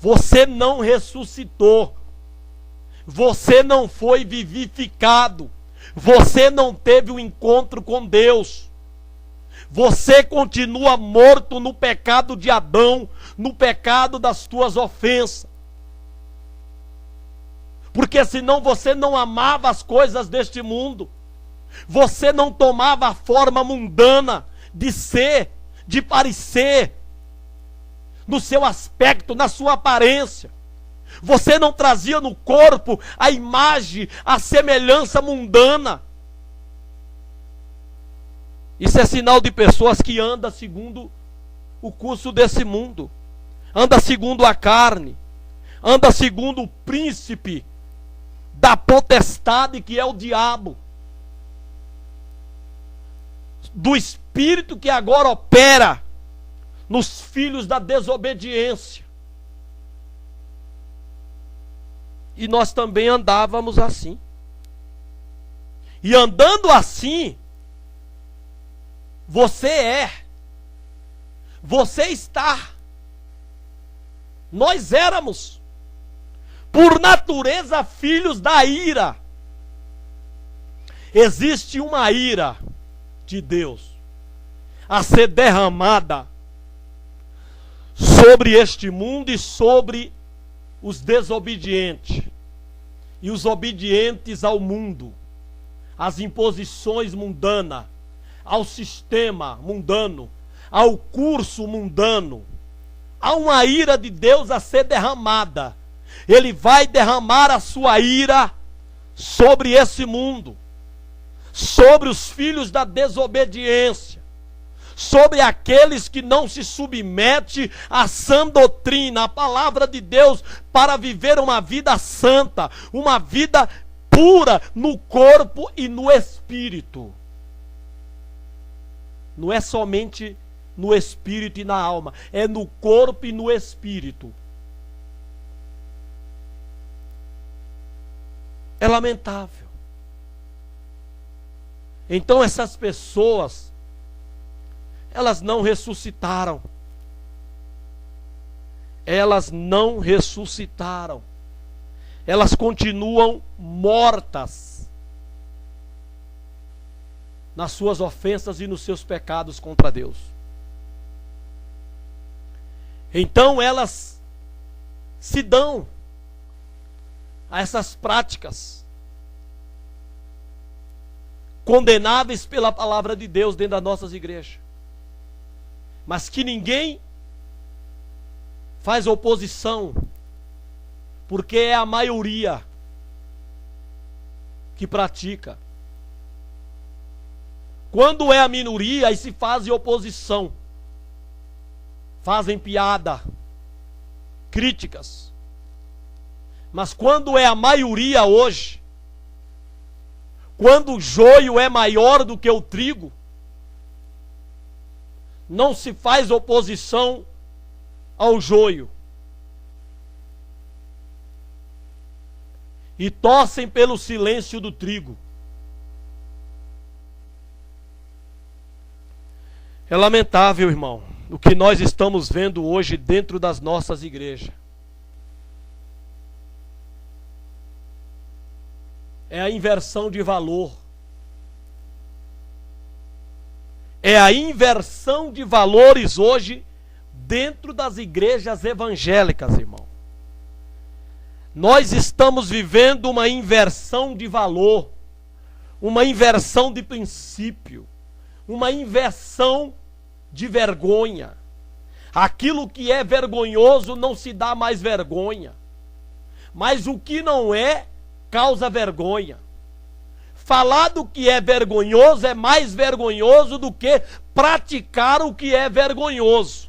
Você não ressuscitou. Você não foi vivificado. Você não teve um encontro com Deus. Você continua morto no pecado de Adão, no pecado das tuas ofensas. Porque senão você não amava as coisas deste mundo. Você não tomava a forma mundana de ser, de parecer, no seu aspecto, na sua aparência. Você não trazia no corpo a imagem, a semelhança mundana. Isso é sinal de pessoas que andam segundo o curso desse mundo. Anda segundo a carne. Anda segundo o príncipe da potestade que é o diabo. Do espírito que agora opera nos filhos da desobediência. E nós também andávamos assim. E andando assim, você está, nós éramos, por natureza, filhos da ira. Existe uma ira de Deus a ser derramada sobre este mundo e sobre os desobedientes e os obedientes ao mundo, às imposições mundanas, ao sistema mundano, ao curso mundano. Há uma ira de Deus a ser derramada. Ele vai derramar a sua ira sobre esse mundo, sobre os filhos da desobediência, sobre aqueles que não se submetem à sã doutrina, à palavra de Deus, para viver uma vida santa, uma vida pura no corpo e no espírito. Não é somente no espírito e na alma, é no corpo e no espírito. É lamentável. Então essas pessoas, elas não ressuscitaram. Elas não ressuscitaram. Elas continuam mortas nas suas ofensas e nos seus pecados contra Deus. Então elas se dão a essas práticas condenáveis pela palavra de Deus dentro das nossas igrejas, mas que ninguém faz oposição, porque é a maioria que pratica. Quando é a minoria, aí se faz oposição, fazem piada, críticas. Mas quando é a maioria hoje, quando o joio é maior do que o trigo, não se faz oposição ao joio. E torcem pelo silêncio do trigo. É lamentável, irmão, o que nós estamos vendo hoje dentro das nossas igrejas. É a inversão de valor. É a inversão de valores hoje dentro das igrejas evangélicas, irmão. Nós estamos vivendo uma inversão de valor, uma inversão de princípio, uma inversão de vergonha. Aquilo que é vergonhoso não se dá mais vergonha, mas o que não é, causa vergonha. Falar do que é vergonhoso é mais vergonhoso do que praticar o que é vergonhoso.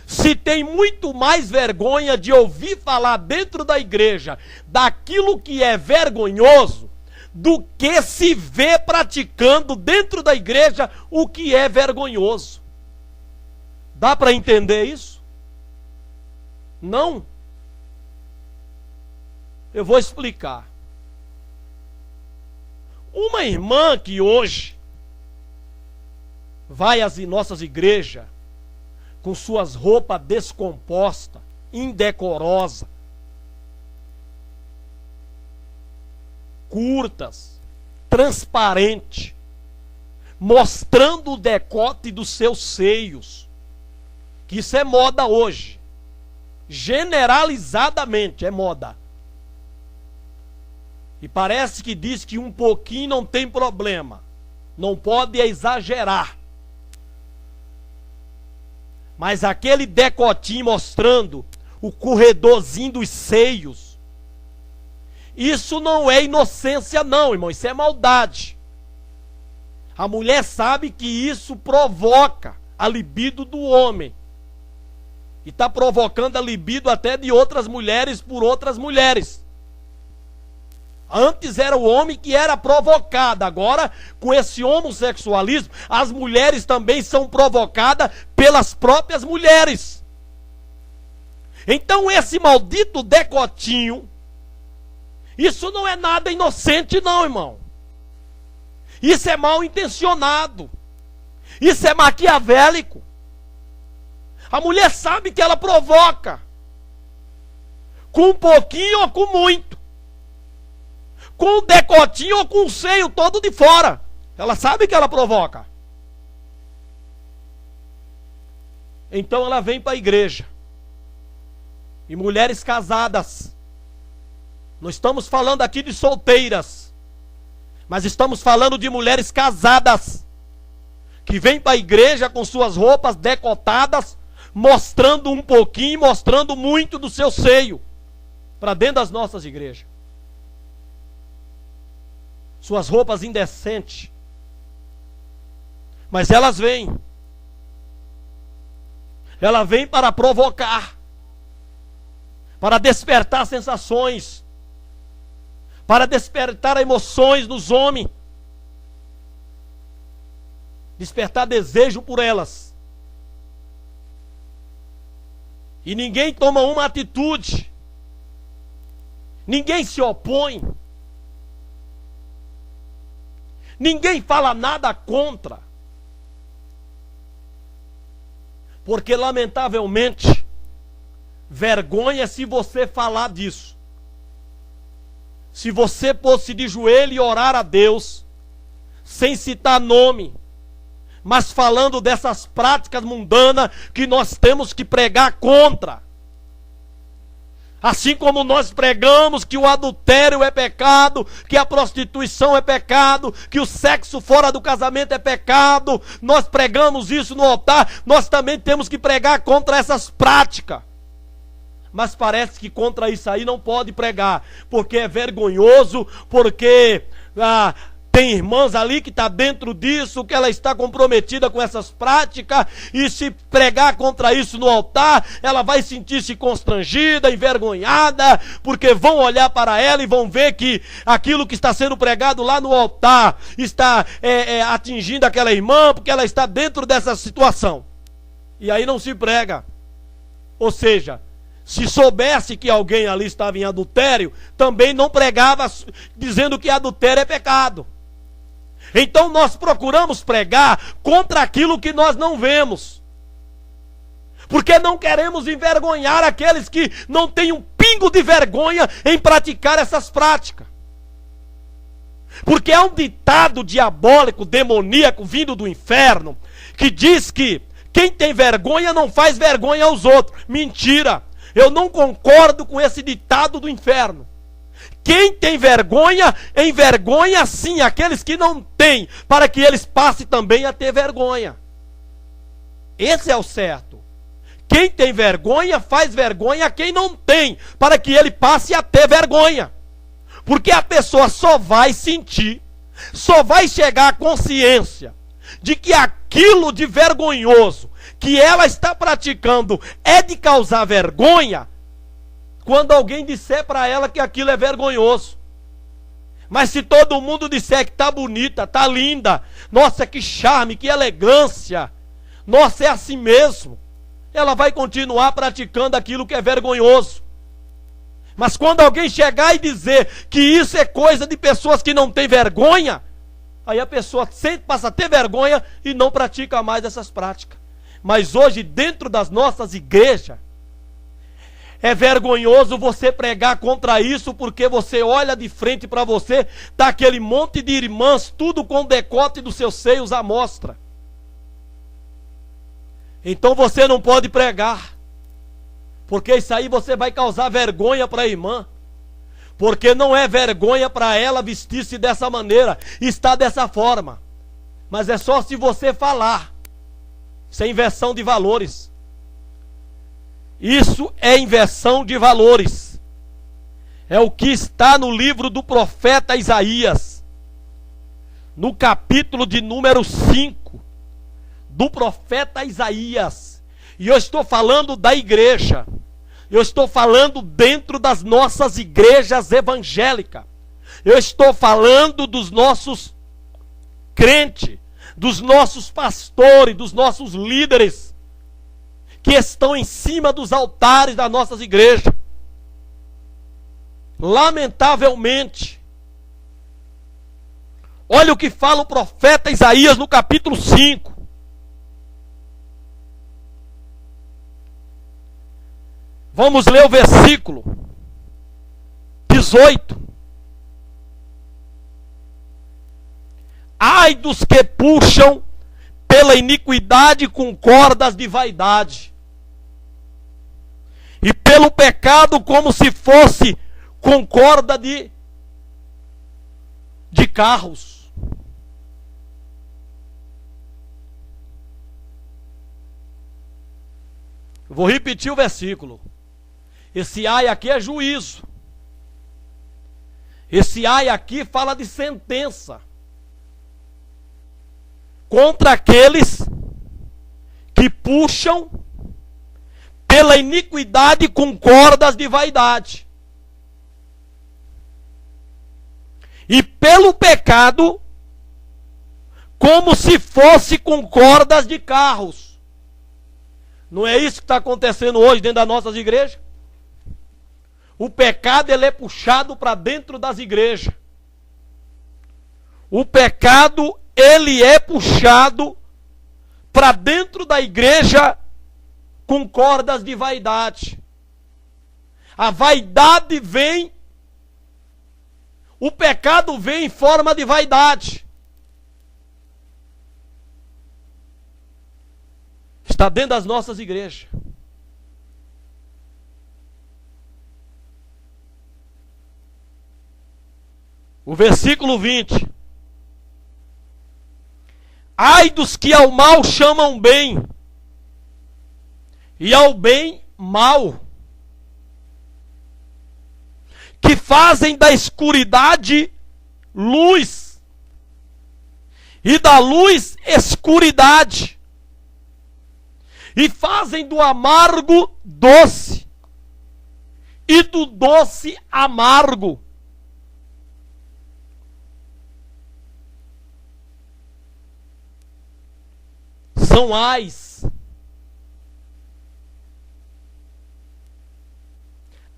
Se tem muito mais vergonha de ouvir falar dentro da igreja daquilo que é vergonhoso do que se ver praticando dentro da igreja o que é vergonhoso. Dá para entender isso? Não? Eu vou explicar. Uma irmã que hoje vai às nossas igrejas com suas roupas descompostas, indecorosas, curtas, transparente, mostrando o decote dos seus seios, que isso é moda hoje, generalizadamente é moda. E parece que diz que um pouquinho não tem problema, não pode exagerar. Mas aquele decotinho mostrando o corredorzinho dos seios, isso não é inocência não, irmão, isso é maldade. A mulher sabe que isso provoca a libido do homem. E está provocando a libido até de outras mulheres por outras mulheres. Antes era o homem que era provocado, agora com esse homossexualismo, as mulheres também são provocadas pelas próprias mulheres. Então esse maldito decotinho, isso não é nada inocente não, irmão. Isso é mal intencionado. Isso é maquiavélico. A mulher sabe que ela provoca, com um pouquinho ou com muito, com um decotinho ou com o seio todo de fora. Ela sabe que ela provoca. Então ela vem para a igreja. E mulheres casadas. Não estamos falando aqui de solteiras, mas estamos falando de mulheres casadas, que vêm para a igreja com suas roupas decotadas, mostrando um pouquinho, mostrando muito do seu seio, para dentro das nossas igrejas. Suas roupas indecentes. Mas elas vêm. Ela vem para provocar, para despertar sensações, para despertar emoções nos homens, despertar desejo por elas. E ninguém toma uma atitude, ninguém se opõe, ninguém fala nada contra, porque lamentavelmente, vergonha se você falar disso. Se você pôr-se de joelho e orar a Deus, sem citar nome, mas falando dessas práticas mundanas que nós temos que pregar contra. Assim como nós pregamos que o adultério é pecado, que a prostituição é pecado, que o sexo fora do casamento é pecado, nós pregamos isso no altar, nós também temos que pregar contra essas práticas. Mas parece que contra isso aí não pode pregar, porque é vergonhoso, porque tem irmãs ali que está dentro disso, que ela está comprometida com essas práticas, e se pregar contra isso no altar, ela vai sentir-se constrangida, envergonhada, porque vão olhar para ela e vão ver que aquilo que está sendo pregado lá no altar está atingindo aquela irmã, porque ela está dentro dessa situação. E aí não se prega. Ou seja, se soubesse que alguém ali estava em adultério, também não pregava dizendo que adultério é pecado. Então nós procuramos pregar contra aquilo que nós não vemos, porque não queremos envergonhar aqueles que não têm um pingo de vergonha em praticar essas práticas. Porque há um ditado diabólico, demoníaco, vindo do inferno, que diz que quem tem vergonha não faz vergonha aos outros. Mentira! Eu não concordo com esse ditado do inferno. Quem tem vergonha, envergonha sim aqueles que não têm, para que eles passem também a ter vergonha. Esse é o certo. Quem tem vergonha, faz vergonha a quem não tem, para que ele passe a ter vergonha. Porque a pessoa só vai sentir, só vai chegar à consciência de que aquilo de vergonhoso que ela está praticando é de causar vergonha, quando alguém disser para ela que aquilo é vergonhoso. Mas se todo mundo disser que está bonita, está linda, nossa, que charme, que elegância, nossa, é assim mesmo, ela vai continuar praticando aquilo que é vergonhoso. Mas quando alguém chegar e dizer que isso é coisa de pessoas que não têm vergonha, aí a pessoa sempre passa a ter vergonha e não pratica mais essas práticas. Mas hoje, dentro das nossas igrejas, é vergonhoso você pregar contra isso, porque você olha de frente para você, está aquele monte de irmãs, tudo com o decote dos seus seios à mostra. Então você não pode pregar, porque isso aí você vai causar vergonha para a irmã. Porque não é vergonha para ela vestir-se dessa maneira, estar dessa forma. Mas é só se você falar. Isso é inversão de valores. Isso é inversão de valores. É o que está no livro do profeta Isaías, no capítulo de número 5, do profeta Isaías. E eu estou falando da igreja. Eu estou falando dentro das nossas igrejas evangélicas. Eu estou falando dos nossos crentes, dos nossos pastores, dos nossos líderes, que estão em cima dos altares das nossas igrejas. Lamentavelmente, olha o que fala o profeta Isaías no capítulo 5. Vamos ler o versículo 18. Ai dos que puxam pela iniquidade com cordas de vaidade, e pelo pecado como se fosse com corda de carros. Vou repetir o versículo. Esse ai aqui é juízo. Esse ai aqui fala de sentença contra aqueles que puxam pela iniquidade com cordas de vaidade, e pelo pecado como se fosse com cordas de carros. Não é isso que está acontecendo hoje dentro das nossas igrejas? O pecado, ele é puxado para dentro das igrejas. O pecado, ele é puxado para dentro da igreja com cordas de vaidade. A vaidade vem, o pecado vem em forma de vaidade. Está dentro das nossas igrejas. O versículo 20. Ai dos que ao mal chamam bem, e ao bem mal, que fazem da escuridade luz, e da luz escuridade, e fazem do amargo doce, e do doce amargo. São ais.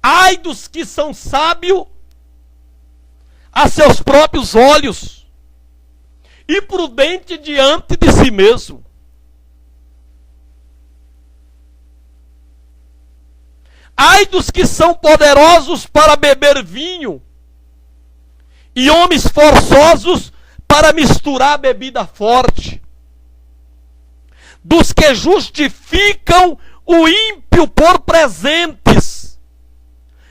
Ai dos que são sábios a seus próprios olhos e prudente diante de si mesmo. Ai dos que são poderosos para beber vinho e homens forçosos para misturar bebida forte. Dos que justificam o ímpio por presentes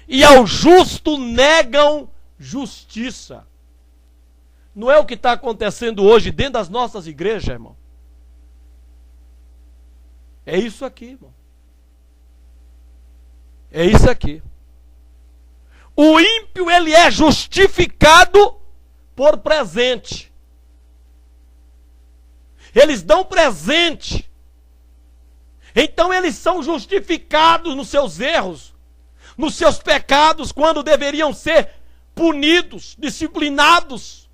e ao justo negam justiça. Não é o que está acontecendo hoje dentro das nossas igrejas, irmão? É isso aqui, irmão. É isso aqui. O ímpio, ele é justificado por presente. Eles dão presente. Então eles são justificados nos seus erros, nos seus pecados, quando deveriam ser punidos, disciplinados.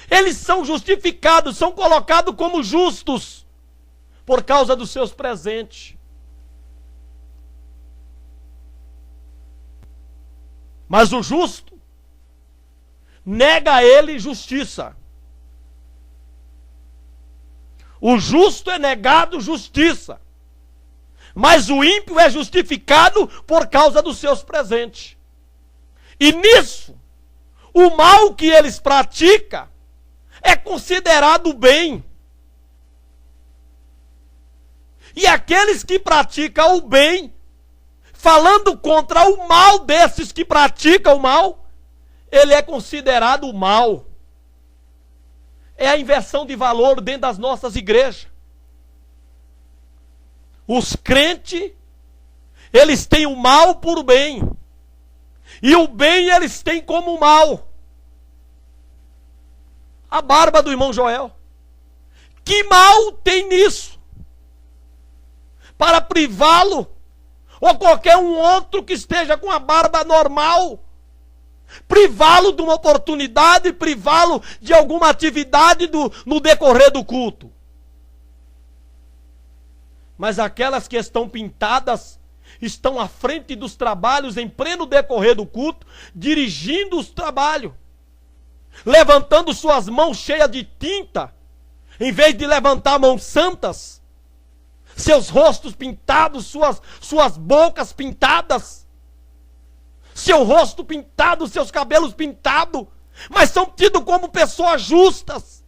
Eles são justificados, são colocados como justos, por causa dos seus presentes. Mas o justo nega a ele justiça. O justo é negado justiça, mas o ímpio é justificado por causa dos seus presentes. E nisso, o mal que eles praticam é considerado bem. E aqueles que praticam o bem, falando contra o mal desses que praticam o mal, ele é considerado o mal. É a inversão de valor dentro das nossas igrejas. Os crentes, eles têm o mal por bem. E o bem eles têm como mal. A barba do irmão Joel. Que mal tem nisso? Para privá-lo, ou qualquer um outro que esteja com a barba normal, privá-lo de uma oportunidade, privá-lo de alguma atividade no decorrer do culto. Mas aquelas que estão pintadas, estão à frente dos trabalhos, em pleno decorrer do culto, dirigindo os trabalhos, levantando suas mãos cheias de tinta, em vez de levantar mãos santas, seus rostos pintados, suas bocas pintadas, seu rosto pintado, seus cabelos pintados, mas são tidos como pessoas justas.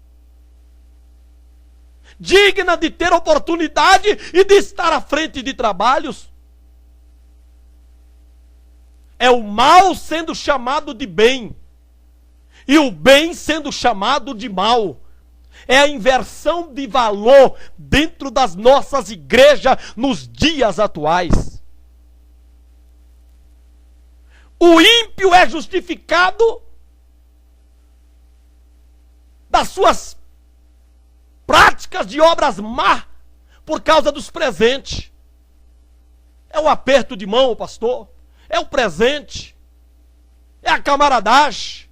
digna de ter oportunidade e de estar à frente de trabalhos. É o mal sendo chamado de bem e o bem sendo chamado de mal. É a inversão de valor dentro das nossas igrejas nos dias atuais. O ímpio é justificado das suas práticas de obras má por causa dos presentes. É o aperto de mão, pastor. É o presente. É a camaradagem.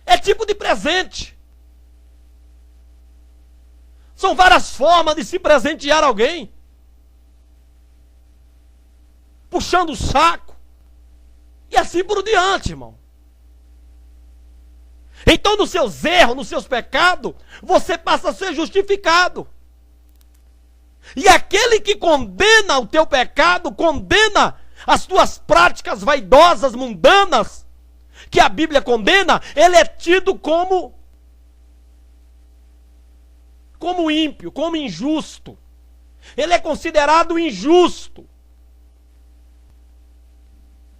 É tipo de presente. São várias formas de se presentear alguém. Puxando o saco. E assim por diante, irmão. Então, nos seus erros, nos seus pecados, você passa a ser justificado. E aquele que condena o teu pecado, condena as tuas práticas vaidosas, mundanas, que a Bíblia condena, ele é tido como ímpio, como injusto. Ele é considerado injusto.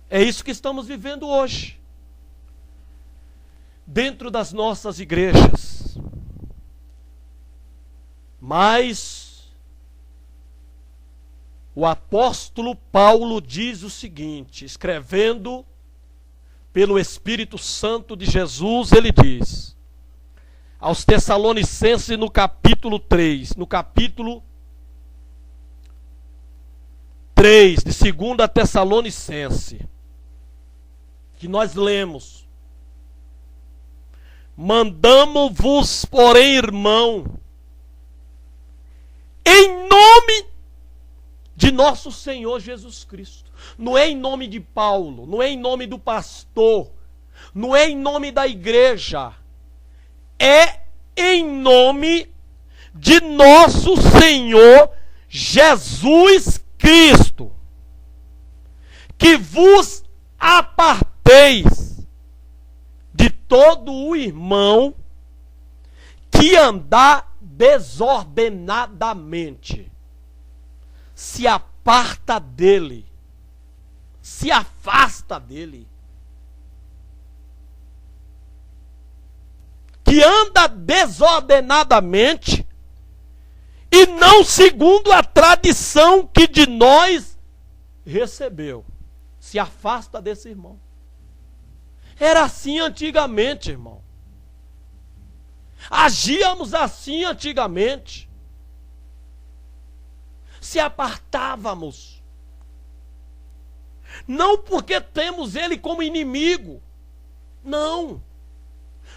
É isso que estamos vivendo hoje, dentro das nossas igrejas. Mas o apóstolo Paulo diz o seguinte, escrevendo pelo Espírito Santo de Jesus, ele diz aos Tessalonicenses no capítulo 3, no capítulo 3 de 2 Tessalonicense, que nós lemos: mandamo-vos, porém, irmão, em nome de nosso Senhor Jesus Cristo. Não é em nome de Paulo, não é em nome do pastor, não é em nome da igreja. É em nome de nosso Senhor Jesus Cristo, que vos aparteis de todo o irmão que andar desordenadamente. Se aparta dele, se afasta dele, que anda desordenadamente e não segundo a tradição que de nós recebeu. Se afasta desse irmão. Era assim antigamente, irmão. Agíamos assim antigamente. Se apartávamos. Não porque temos ele como inimigo. Não.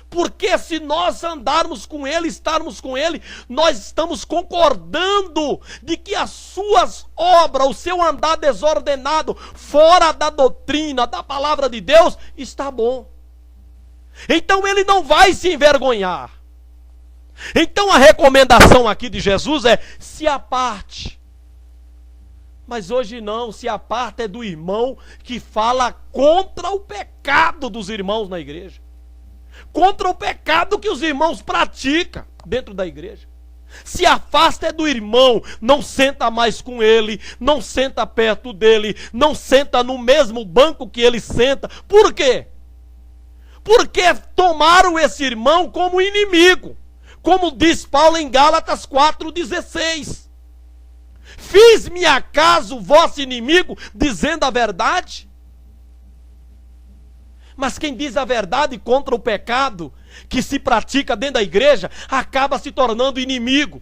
Porque se nós andarmos com ele, estarmos com ele, nós estamos concordando de que as suas obras, o seu andar desordenado, fora da doutrina, da palavra de Deus, está bom. Então ele não vai se envergonhar. Então a recomendação aqui de Jesus é: se aparte. Mas hoje não, se aparta é do irmão que fala contra o pecado dos irmãos na igreja. Contra o pecado que os irmãos praticam dentro da igreja. Se afasta é do irmão, não senta mais com ele, não senta perto dele, não senta no mesmo banco que ele senta. Por quê? Porque tomaram esse irmão como inimigo. Como diz Paulo em Gálatas 4,16. Fiz-me acaso vosso inimigo dizendo a verdade? Mas quem diz a verdade contra o pecado que se pratica dentro da igreja, acaba se tornando inimigo.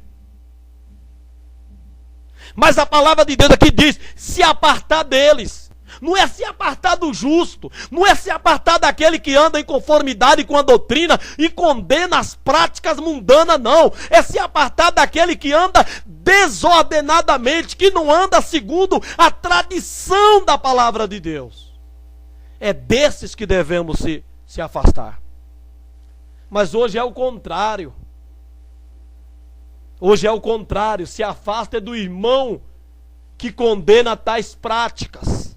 Mas a palavra de Deus aqui diz: se apartar deles. Não é se apartar do justo, não é se apartar daquele que anda em conformidade com a doutrina e condena as práticas mundanas, não. É se apartar daquele que anda desordenadamente, que não anda segundo a tradição da palavra de Deus. É desses que devemos se afastar. Mas hoje é o contrário. Hoje é o contrário. Se afasta do irmão que condena tais práticas.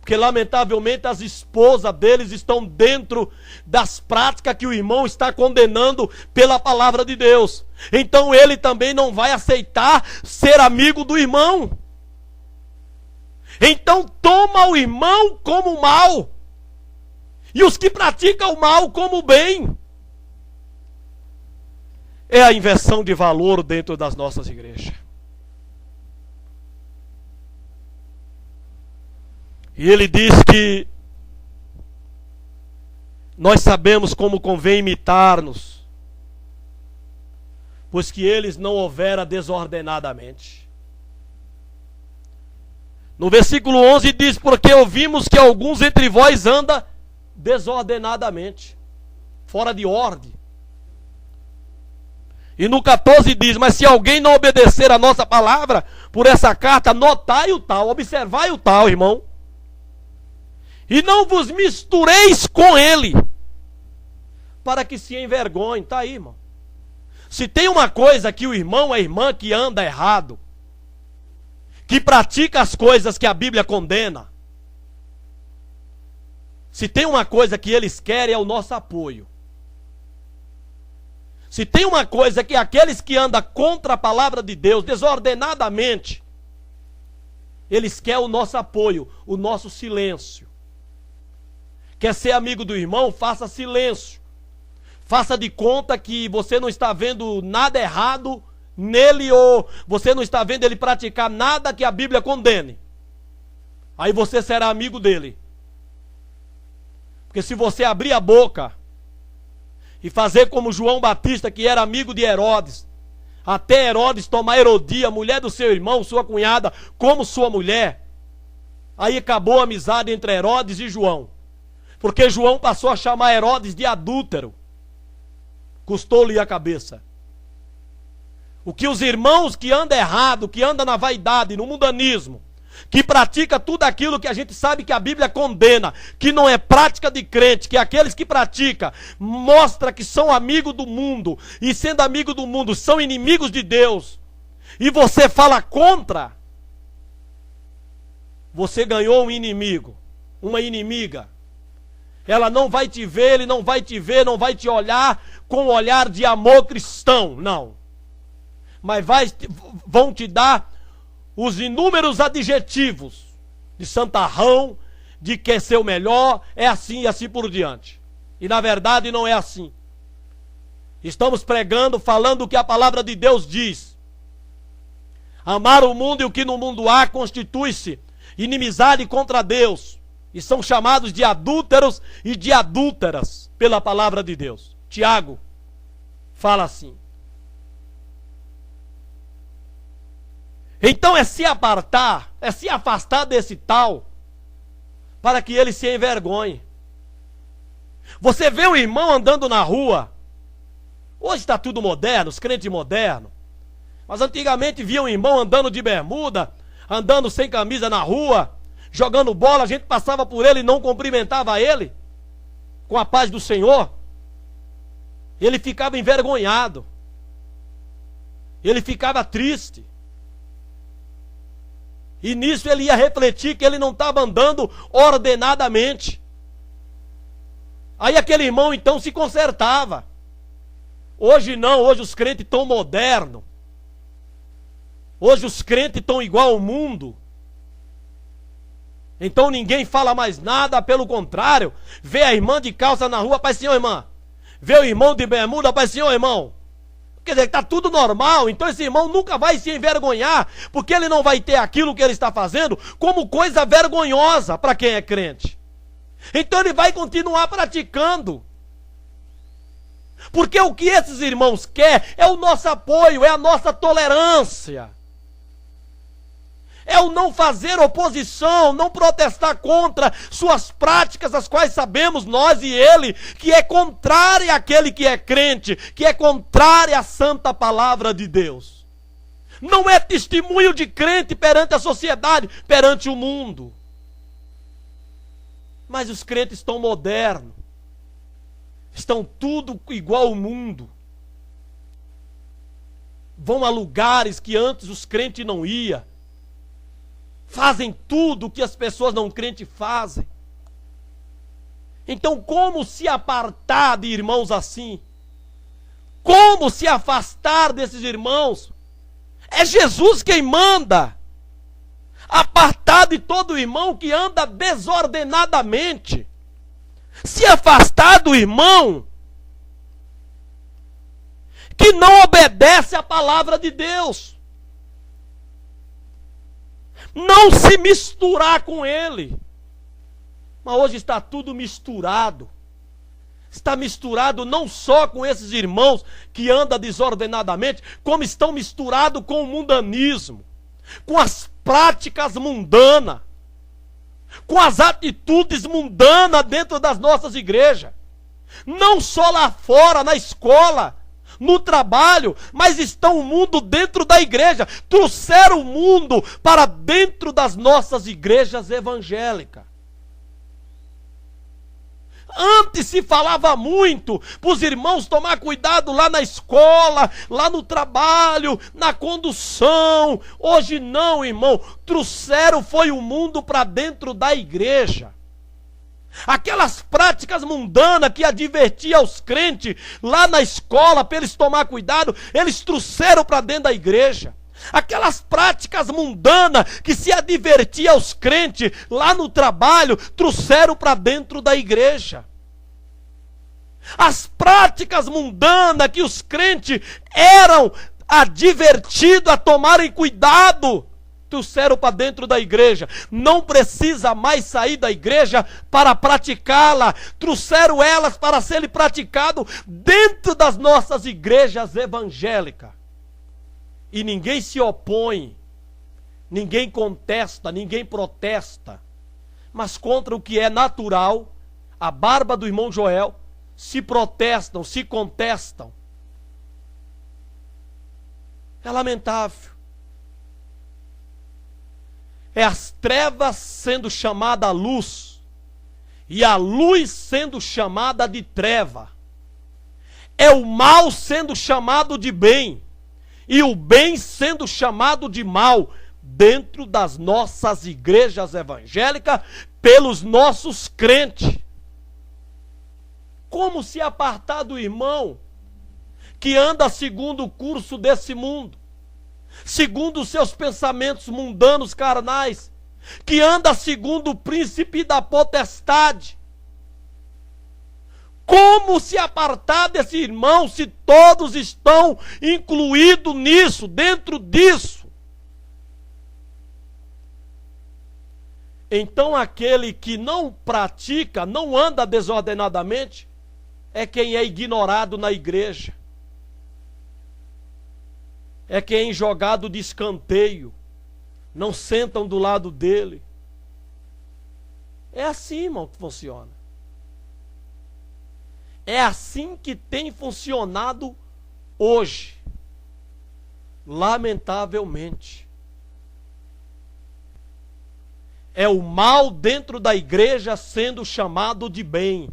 Porque lamentavelmente as esposas deles estão dentro das práticas que o irmão está condenando pela palavra de Deus. Então ele também não vai aceitar ser amigo do irmão. Então toma o irmão como mal, e os que praticam o mal como bem. É a inversão de valor dentro das nossas igrejas. E ele diz que nós sabemos como convém imitar-nos, pois que eles não houvera desordenadamente. No versículo 11 diz: porque ouvimos que alguns entre vós andam desordenadamente, fora de ordem. E no 14 diz: mas se alguém não obedecer a nossa palavra, por essa carta, notai o tal, observai o tal, irmão, e não vos mistureis com ele, para que se envergonhe. Está aí, irmão. Se tem uma coisa que o irmão, a irmã que anda errado, que pratica as coisas que a Bíblia condena, se tem uma coisa que eles querem é o nosso apoio. Se tem uma coisa que aqueles que andam contra a palavra de Deus, desordenadamente, eles querem o nosso apoio, o nosso silêncio. Quer ser amigo do irmão? Faça silêncio. Faça de conta que você não está vendo nada errado nele, ou você não está vendo ele praticar nada que a Bíblia condene. Aí você será amigo dele. Porque se você abrir a boca e fazer como João Batista, que era amigo de Herodes, até Herodes tomar Herodia, mulher do seu irmão, sua cunhada, como sua mulher, aí acabou a amizade entre Herodes e João. Porque João passou a chamar Herodes de adúltero. Custou-lhe a cabeça. O que os irmãos que andam errado, que andam na vaidade, no mundanismo, que pratica tudo aquilo que a gente sabe que a Bíblia condena, que não é prática de crente, que aqueles que praticam mostra que são amigos do mundo, e sendo amigo do mundo são inimigos de Deus, e você fala contra, você ganhou um inimigo, uma inimiga. Ela não vai te ver, ele não vai te ver, não vai te olhar com um olhar de amor cristão, não. Mas vão te dar os inúmeros adjetivos de santarrão, de quer ser o melhor, é assim e assim por diante. E na verdade não é assim. Estamos pregando, falando o que a palavra de Deus diz. Amar o mundo e o que no mundo há constitui-se inimizade contra Deus. E são chamados de adúlteros e de adúlteras pela palavra de Deus. Tiago fala assim. Então é se apartar, é se afastar desse tal, para que ele se envergonhe. Você vê um irmão andando na rua, hoje está tudo moderno, os crentes modernos, mas antigamente via um irmão andando de bermuda, andando sem camisa na rua, jogando bola, a gente passava por ele e não cumprimentava ele, com a paz do Senhor. Ele ficava envergonhado, ele ficava triste. E nisso ele ia refletir que ele não estava andando ordenadamente. Aí aquele irmão então se consertava. Hoje não, hoje os crentes estão modernos. Hoje os crentes estão igual ao mundo. Então ninguém fala mais nada, pelo contrário. Vê a irmã de calça na rua, paz, senhor, irmã. Vê o irmão de bermuda, paz, senhor, irmão. Quer dizer, está tudo normal, então esse irmão nunca vai se envergonhar, porque ele não vai ter aquilo que ele está fazendo como coisa vergonhosa para quem é crente. Então ele vai continuar praticando. Porque o que esses irmãos querem é o nosso apoio, é a nossa tolerância. É o não fazer oposição, não protestar contra suas práticas, as quais sabemos nós e ele, que é contrária àquele que é crente, que é contrária à santa palavra de Deus. Não é testemunho de crente perante a sociedade, perante o mundo. Mas os crentes estão modernos, estão tudo igual ao mundo. Vão a lugares que antes os crentes não iam. fazem tudo que as pessoas não crentes fazem. Então, como se apartar de irmãos assim? Como se afastar desses irmãos? É Jesus quem manda. Apartar de todo irmão que anda desordenadamente. Se afastar do irmão que não obedece à palavra de Deus. Não se misturar com ele. Mas hoje está tudo misturado. Está misturado não só com esses irmãos que andam desordenadamente, como estão misturados com o mundanismo, com as práticas mundanas, com as atitudes mundanas dentro das nossas igrejas. Não só lá fora, na escola, no trabalho, mas estão o mundo dentro da igreja. Trouxeram o mundo para dentro das nossas igrejas evangélicas. Antes se falava muito para os irmãos tomar cuidado lá na escola, lá no trabalho, na condução. Hoje não, irmão. Trouxeram foi o mundo para dentro da igreja. Aquelas práticas mundanas que advertia aos crentes lá na escola para eles tomar cuidado, eles trouxeram para dentro da igreja. Aquelas práticas mundanas que se advertia aos crentes lá no trabalho, trouxeram para dentro da igreja. As práticas mundanas que os crentes eram advertidos a tomarem cuidado, trouxeram para dentro da igreja. Não precisa mais sair da igreja para praticá-la. Trouxeram elas para serem praticadas dentro das nossas igrejas evangélicas. E ninguém se opõe, ninguém contesta, ninguém protesta. Mas contra o que é natural, a barba do irmão Joel, se protestam, se contestam. É lamentável. É as trevas sendo chamada luz, e a luz sendo chamada de treva. É o mal sendo chamado de bem, e o bem sendo chamado de mal, dentro das nossas igrejas evangélicas, pelos nossos crentes. Como se apartar do irmão que anda segundo o curso desse mundo, segundo os seus pensamentos mundanos carnais, que anda segundo o príncipe da potestade? Como se apartar desse irmão se todos estão incluídos nisso, dentro disso? Então aquele que não pratica, não anda desordenadamente, é quem é ignorado na igreja. É quem é jogado de escanteio. Não sentam do lado dele. É assim, irmão, que funciona. É assim que tem funcionado hoje. Lamentavelmente. É o mal dentro da igreja sendo chamado de bem.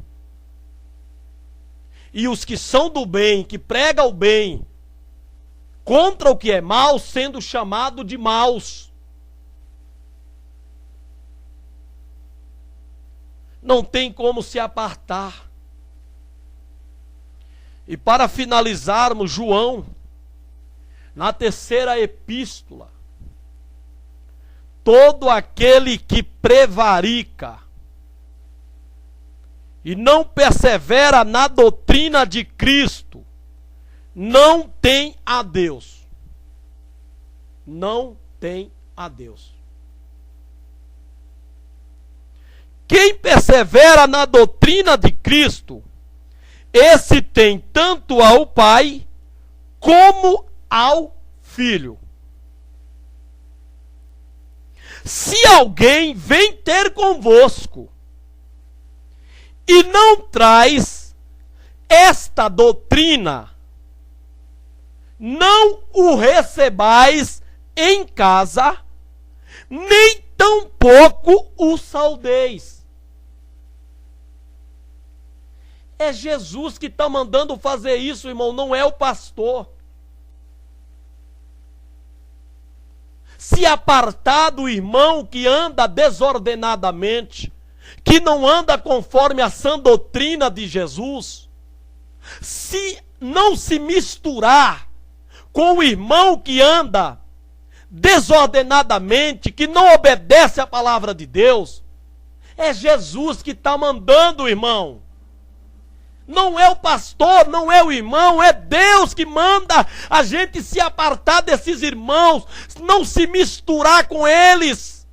E os que são do bem, que pregam o bem, contra o que é mal, sendo chamado de maus. Não tem como se apartar. E para finalizarmos, João, na terceira epístola, todo aquele que prevarica e não persevera na doutrina de Cristo, não tem a Deus. Não tem a Deus. Quem persevera na doutrina de Cristo, esse tem tanto ao Pai como ao Filho. Se alguém vem ter convosco e não traz esta doutrina, não o recebais em casa, nem tampouco o saudeis. É Jesus que está mandando fazer isso, irmão, não é o pastor. se apartar do irmão que anda desordenadamente, que não anda conforme a sã doutrina de Jesus, se não se misturar com o irmão que anda desordenadamente, que não obedece à palavra de Deus, é Jesus que está mandando, irmão. Não é o pastor, não é o irmão, é Deus que manda a gente se apartar desses irmãos, não se misturar com eles,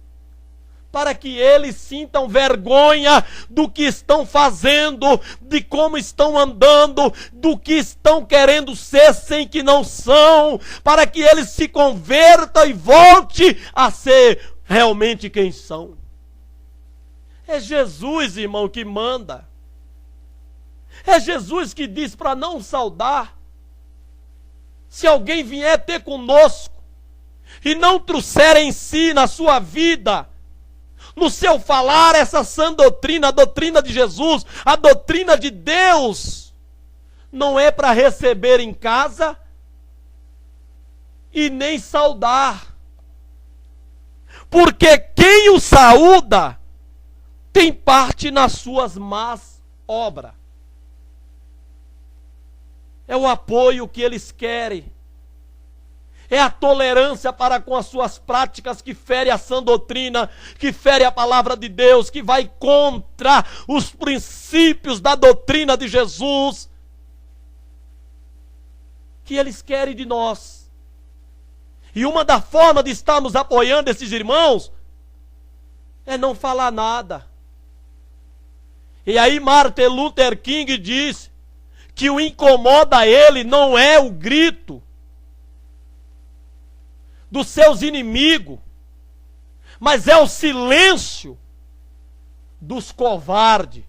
para que eles sintam vergonha do que estão fazendo, de como estão andando, do que estão querendo ser sem que não são, para que eles se convertam e voltem a ser realmente quem são. É Jesus, irmão, que manda. É Jesus que diz para não saudar. Se alguém vier ter conosco e não trouxer em si, na sua vida, no seu falar, essa sã doutrina, a doutrina de Jesus, a doutrina de Deus, não é para receber em casa e nem saudar. Porque quem o saúda tem parte nas suas más obras. É o apoio que eles querem. É a tolerância para com as suas práticas que fere a sã doutrina, que fere a palavra de Deus, que vai contra os princípios da doutrina de Jesus, que eles querem de nós. E uma da forma de estarmos apoiando esses irmãos é não falar nada. E aí Martin Luther King diz que o incomoda a ele não é o grito dos seus inimigos, mas é o silêncio dos covardes.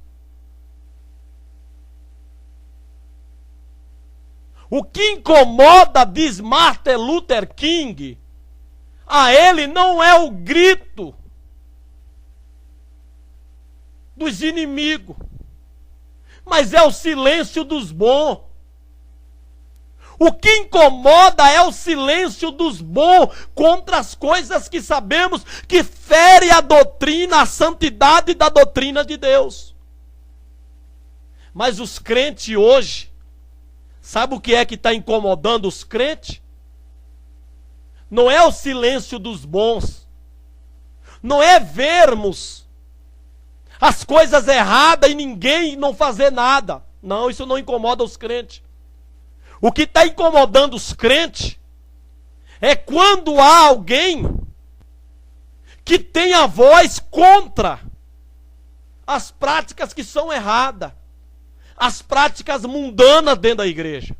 O que incomoda, diz Martin Luther King, a ele não é o grito dos inimigos, mas é o silêncio dos bons. O que incomoda é o silêncio dos bons contra as coisas que sabemos que fere a doutrina, a santidade da doutrina de Deus. Mas os crentes hoje, sabe o que é que está incomodando os crentes? Não é o silêncio dos bons, não é vermos as coisas erradas e ninguém não fazer nada. Não, isso não incomoda os crentes. O que está incomodando os crentes é quando há alguém que tem a voz contra as práticas que são erradas, as práticas mundanas dentro da igreja.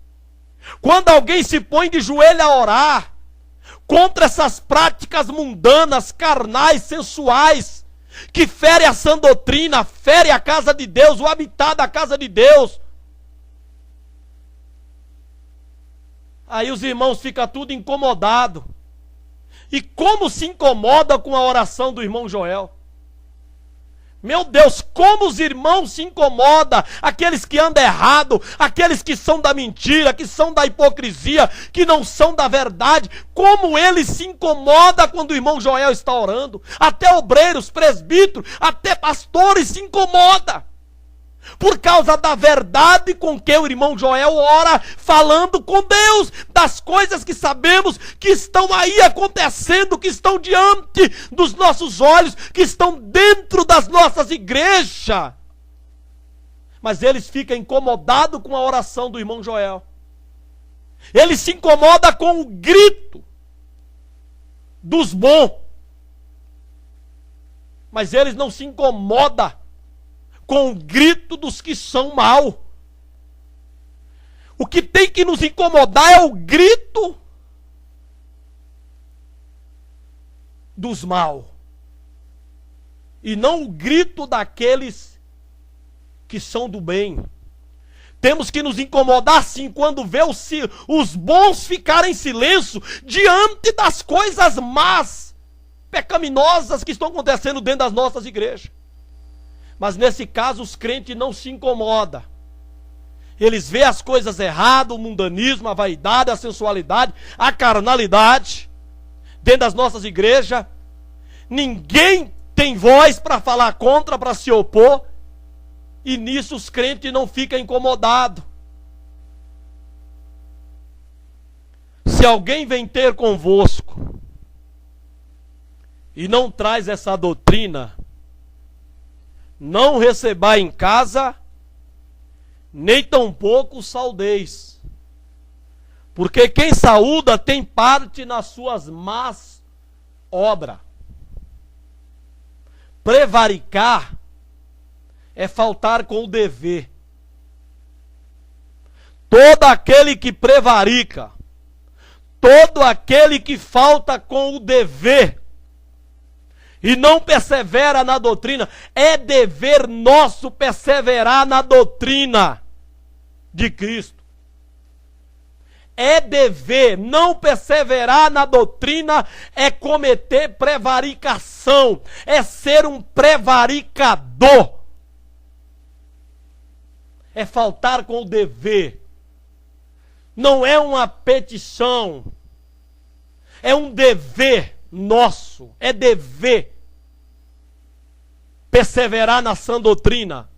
Quando alguém se põe de joelho a orar contra essas práticas mundanas, carnais, sensuais, que fere a sã doutrina, fere a casa de Deus, o habitar da casa de Deus. Aí os irmãos ficam tudo incomodados. E como se incomoda com a oração do irmão Joel? Meu Deus, como os irmãos se incomodam, aqueles que andam errado, aqueles que são da mentira, que são da hipocrisia, que não são da verdade, como eles se incomodam quando o irmão Joel está orando. Até obreiros, presbíteros, até pastores se incomodam. Por causa da verdade com que o irmão Joel ora, falando com Deus, das coisas que sabemos que estão aí acontecendo, que estão diante dos nossos olhos, que estão dentro das nossas igrejas. Mas eles ficam incomodados com a oração do irmão Joel. Ele se incomoda com o grito dos bons. Mas eles não se incomodam com o grito dos que são mal. O que tem que nos incomodar é o grito dos mal. E não o grito daqueles que são do bem. Temos que nos incomodar sim quando vê os bons ficarem em silêncio diante das coisas más, pecaminosas que estão acontecendo dentro das nossas igrejas. Mas nesse caso os crentes não se incomodam. Eles veem as coisas erradas, o mundanismo, a vaidade, a sensualidade, a carnalidade. dentro das nossas igrejas. Ninguém tem voz para falar contra, para se opor. E nisso os crentes não ficam incomodados. Se alguém vem ter convosco e não traz essa doutrina, não recebá em casa, nem tampouco saudeis. Porque quem saúda tem parte nas suas más obras. Prevaricar é faltar com o dever. Todo aquele que prevarica, todo aquele que falta com o dever e não persevera na doutrina, é dever nosso perseverar na doutrina de Cristo. É dever, não perseverar na doutrina é cometer prevaricação, é ser um prevaricador, é faltar com o dever. Não é uma petição, é um dever nosso, é dever perseverar na sã doutrina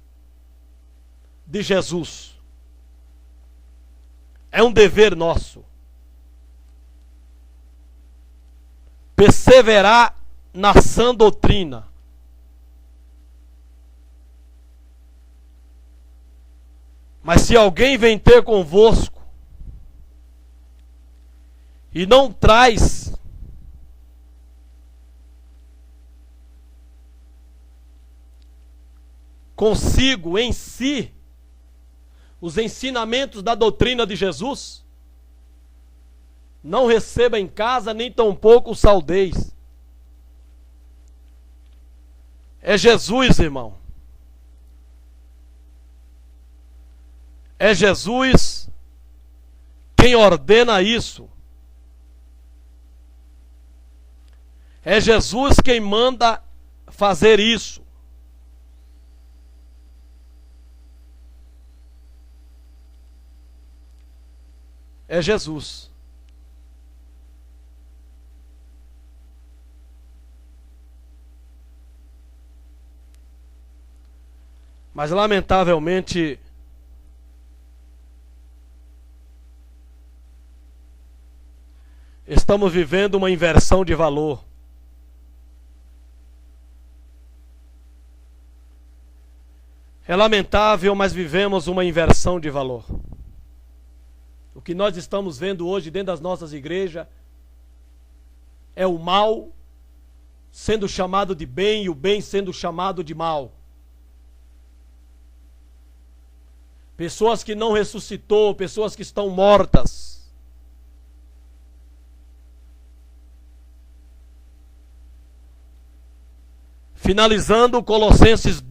de Jesus. É um dever nosso perseverar na sã doutrina. Mas se alguém vem ter convosco e não traz consigo em si os ensinamentos da doutrina de Jesus, não receba em casa, nem tampouco saudeis. É Jesus, irmão. É Jesus quem ordena isso. É Jesus quem manda fazer isso. É Jesus. Mas lamentavelmente estamos vivendo uma inversão de valor. É lamentável, mas vivemos uma inversão de valor. O que nós estamos vendo hoje dentro das nossas igrejas é o mal sendo chamado de bem e o bem sendo chamado de mal. Pessoas que não ressuscitou, pessoas que estão mortas. Finalizando, Colossenses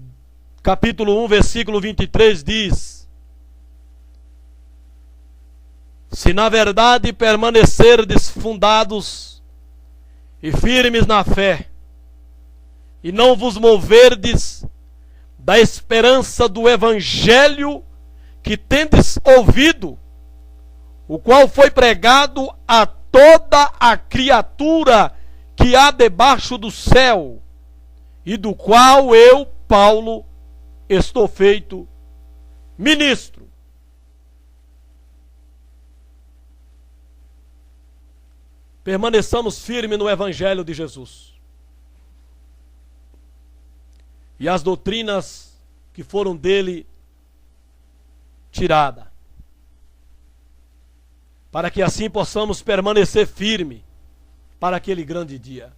capítulo 1, versículo 23 diz: se na verdade permanecerdes fundados e firmes na fé, e não vos moverdes da esperança do evangelho que tendes ouvido, o qual foi pregado a toda a criatura que há debaixo do céu, e do qual eu, Paulo, estou feito ministro. Permaneçamos firmes no evangelho de Jesus. E as doutrinas que foram dele tiradas, para que assim possamos permanecer firme para aquele grande dia.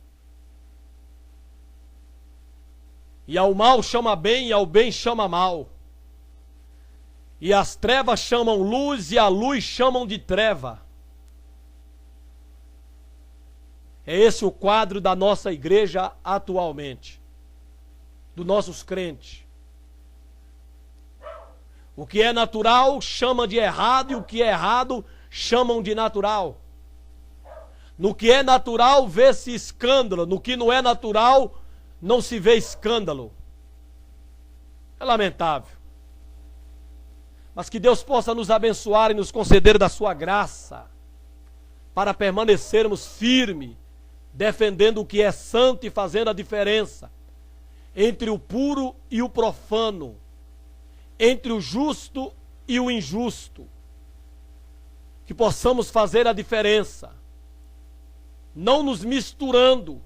E ao mal chama bem, e ao bem chama mal. E as trevas chamam luz, e a luz chamam de treva. É esse o quadro da nossa igreja atualmente, dos nossos crentes. O que é natural chama de errado, e o que é errado chamam de natural. No que é natural vê-se escândalo, no que não é natural não se vê escândalo. É lamentável. Mas que Deus possa nos abençoar e nos conceder da sua graça, para permanecermos firmes defendendo o que é santo e fazendo a diferença entre o puro e o profano, entre o justo e o injusto. Que possamos fazer a diferença, não nos misturando,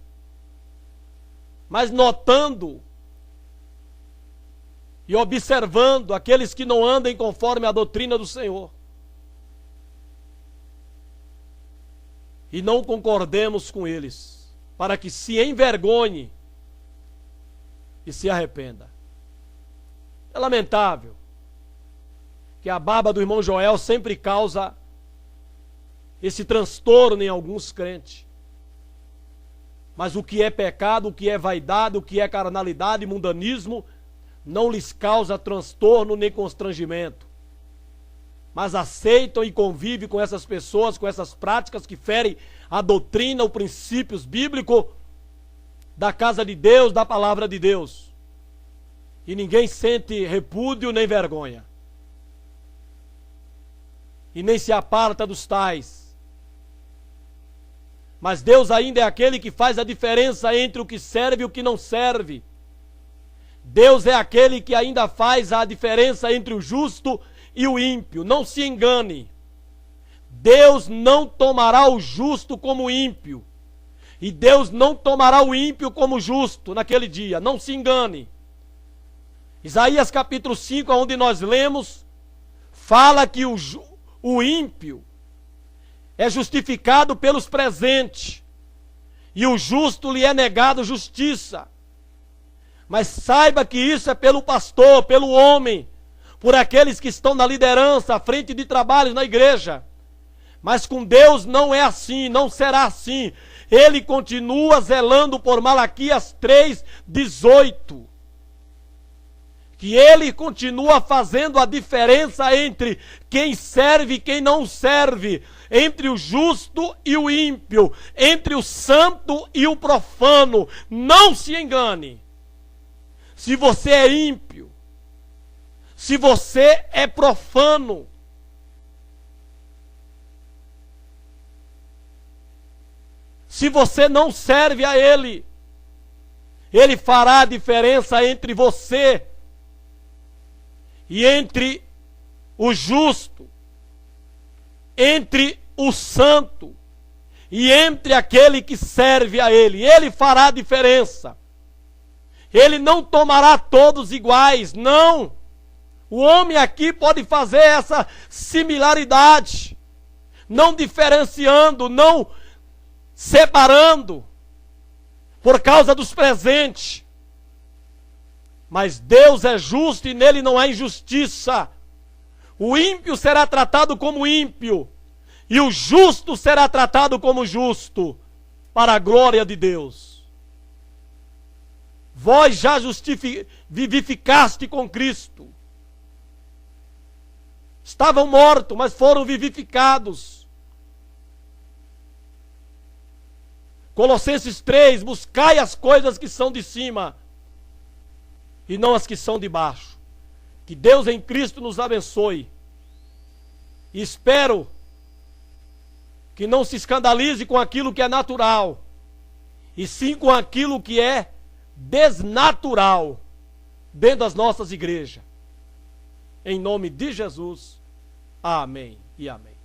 mas notando e observando aqueles que não andem conforme a doutrina do Senhor. E não concordemos com eles, para que se envergonhe e se arrependa. É lamentável que a barba do irmão Joel sempre causa esse transtorno em alguns crentes. Mas o que é pecado, o que é vaidade, o que é carnalidade e mundanismo, não lhes causa transtorno nem constrangimento. Mas aceitam e convivem com essas pessoas, com essas práticas que ferem a doutrina, os princípios bíblicos da casa de Deus, da palavra de Deus. E ninguém sente repúdio nem vergonha. E nem se aparta dos tais. Mas Deus ainda é aquele que faz a diferença entre o que serve e o que não serve. Deus é aquele que ainda faz a diferença entre o justo e o ímpio. Não se engane. Deus não tomará o justo como ímpio. E Deus não tomará o ímpio como justo naquele dia. Não se engane. Isaías capítulo 5, onde nós lemos, fala que o ímpio é justificado pelos presentes, e o justo lhe é negado justiça. Mas saiba que isso é pelo pastor, pelo homem, por aqueles que estão na liderança, à frente de trabalhos na igreja. Mas com Deus não é assim, não será assim. Ele continua zelando por Malaquias 3:18. Que ele continua fazendo a diferença entre quem serve e quem não serve, entre o justo e o ímpio, entre o santo e o profano. Não se engane. Se você é ímpio, se você é profano, se você não serve a Ele, Ele fará a diferença entre você e entre o justo, entre o santo e entre aquele que serve a Ele. Ele fará a diferença. Ele não tomará todos iguais, não. O homem aqui pode fazer essa similaridade, não diferenciando, não separando, por causa dos presentes. Mas Deus é justo e nele não há injustiça. O ímpio será tratado como ímpio, e o justo será tratado como justo, para a glória de Deus. Vós já vivificaste com Cristo. Estavam mortos, mas foram vivificados. Colossenses 3, buscai as coisas que são de cima, e não as que são de baixo. Que Deus em Cristo nos abençoe. E espero que não se escandalize com aquilo que é natural, e sim com aquilo que é desnatural dentro das nossas igrejas. Em nome de Jesus, amém e amém.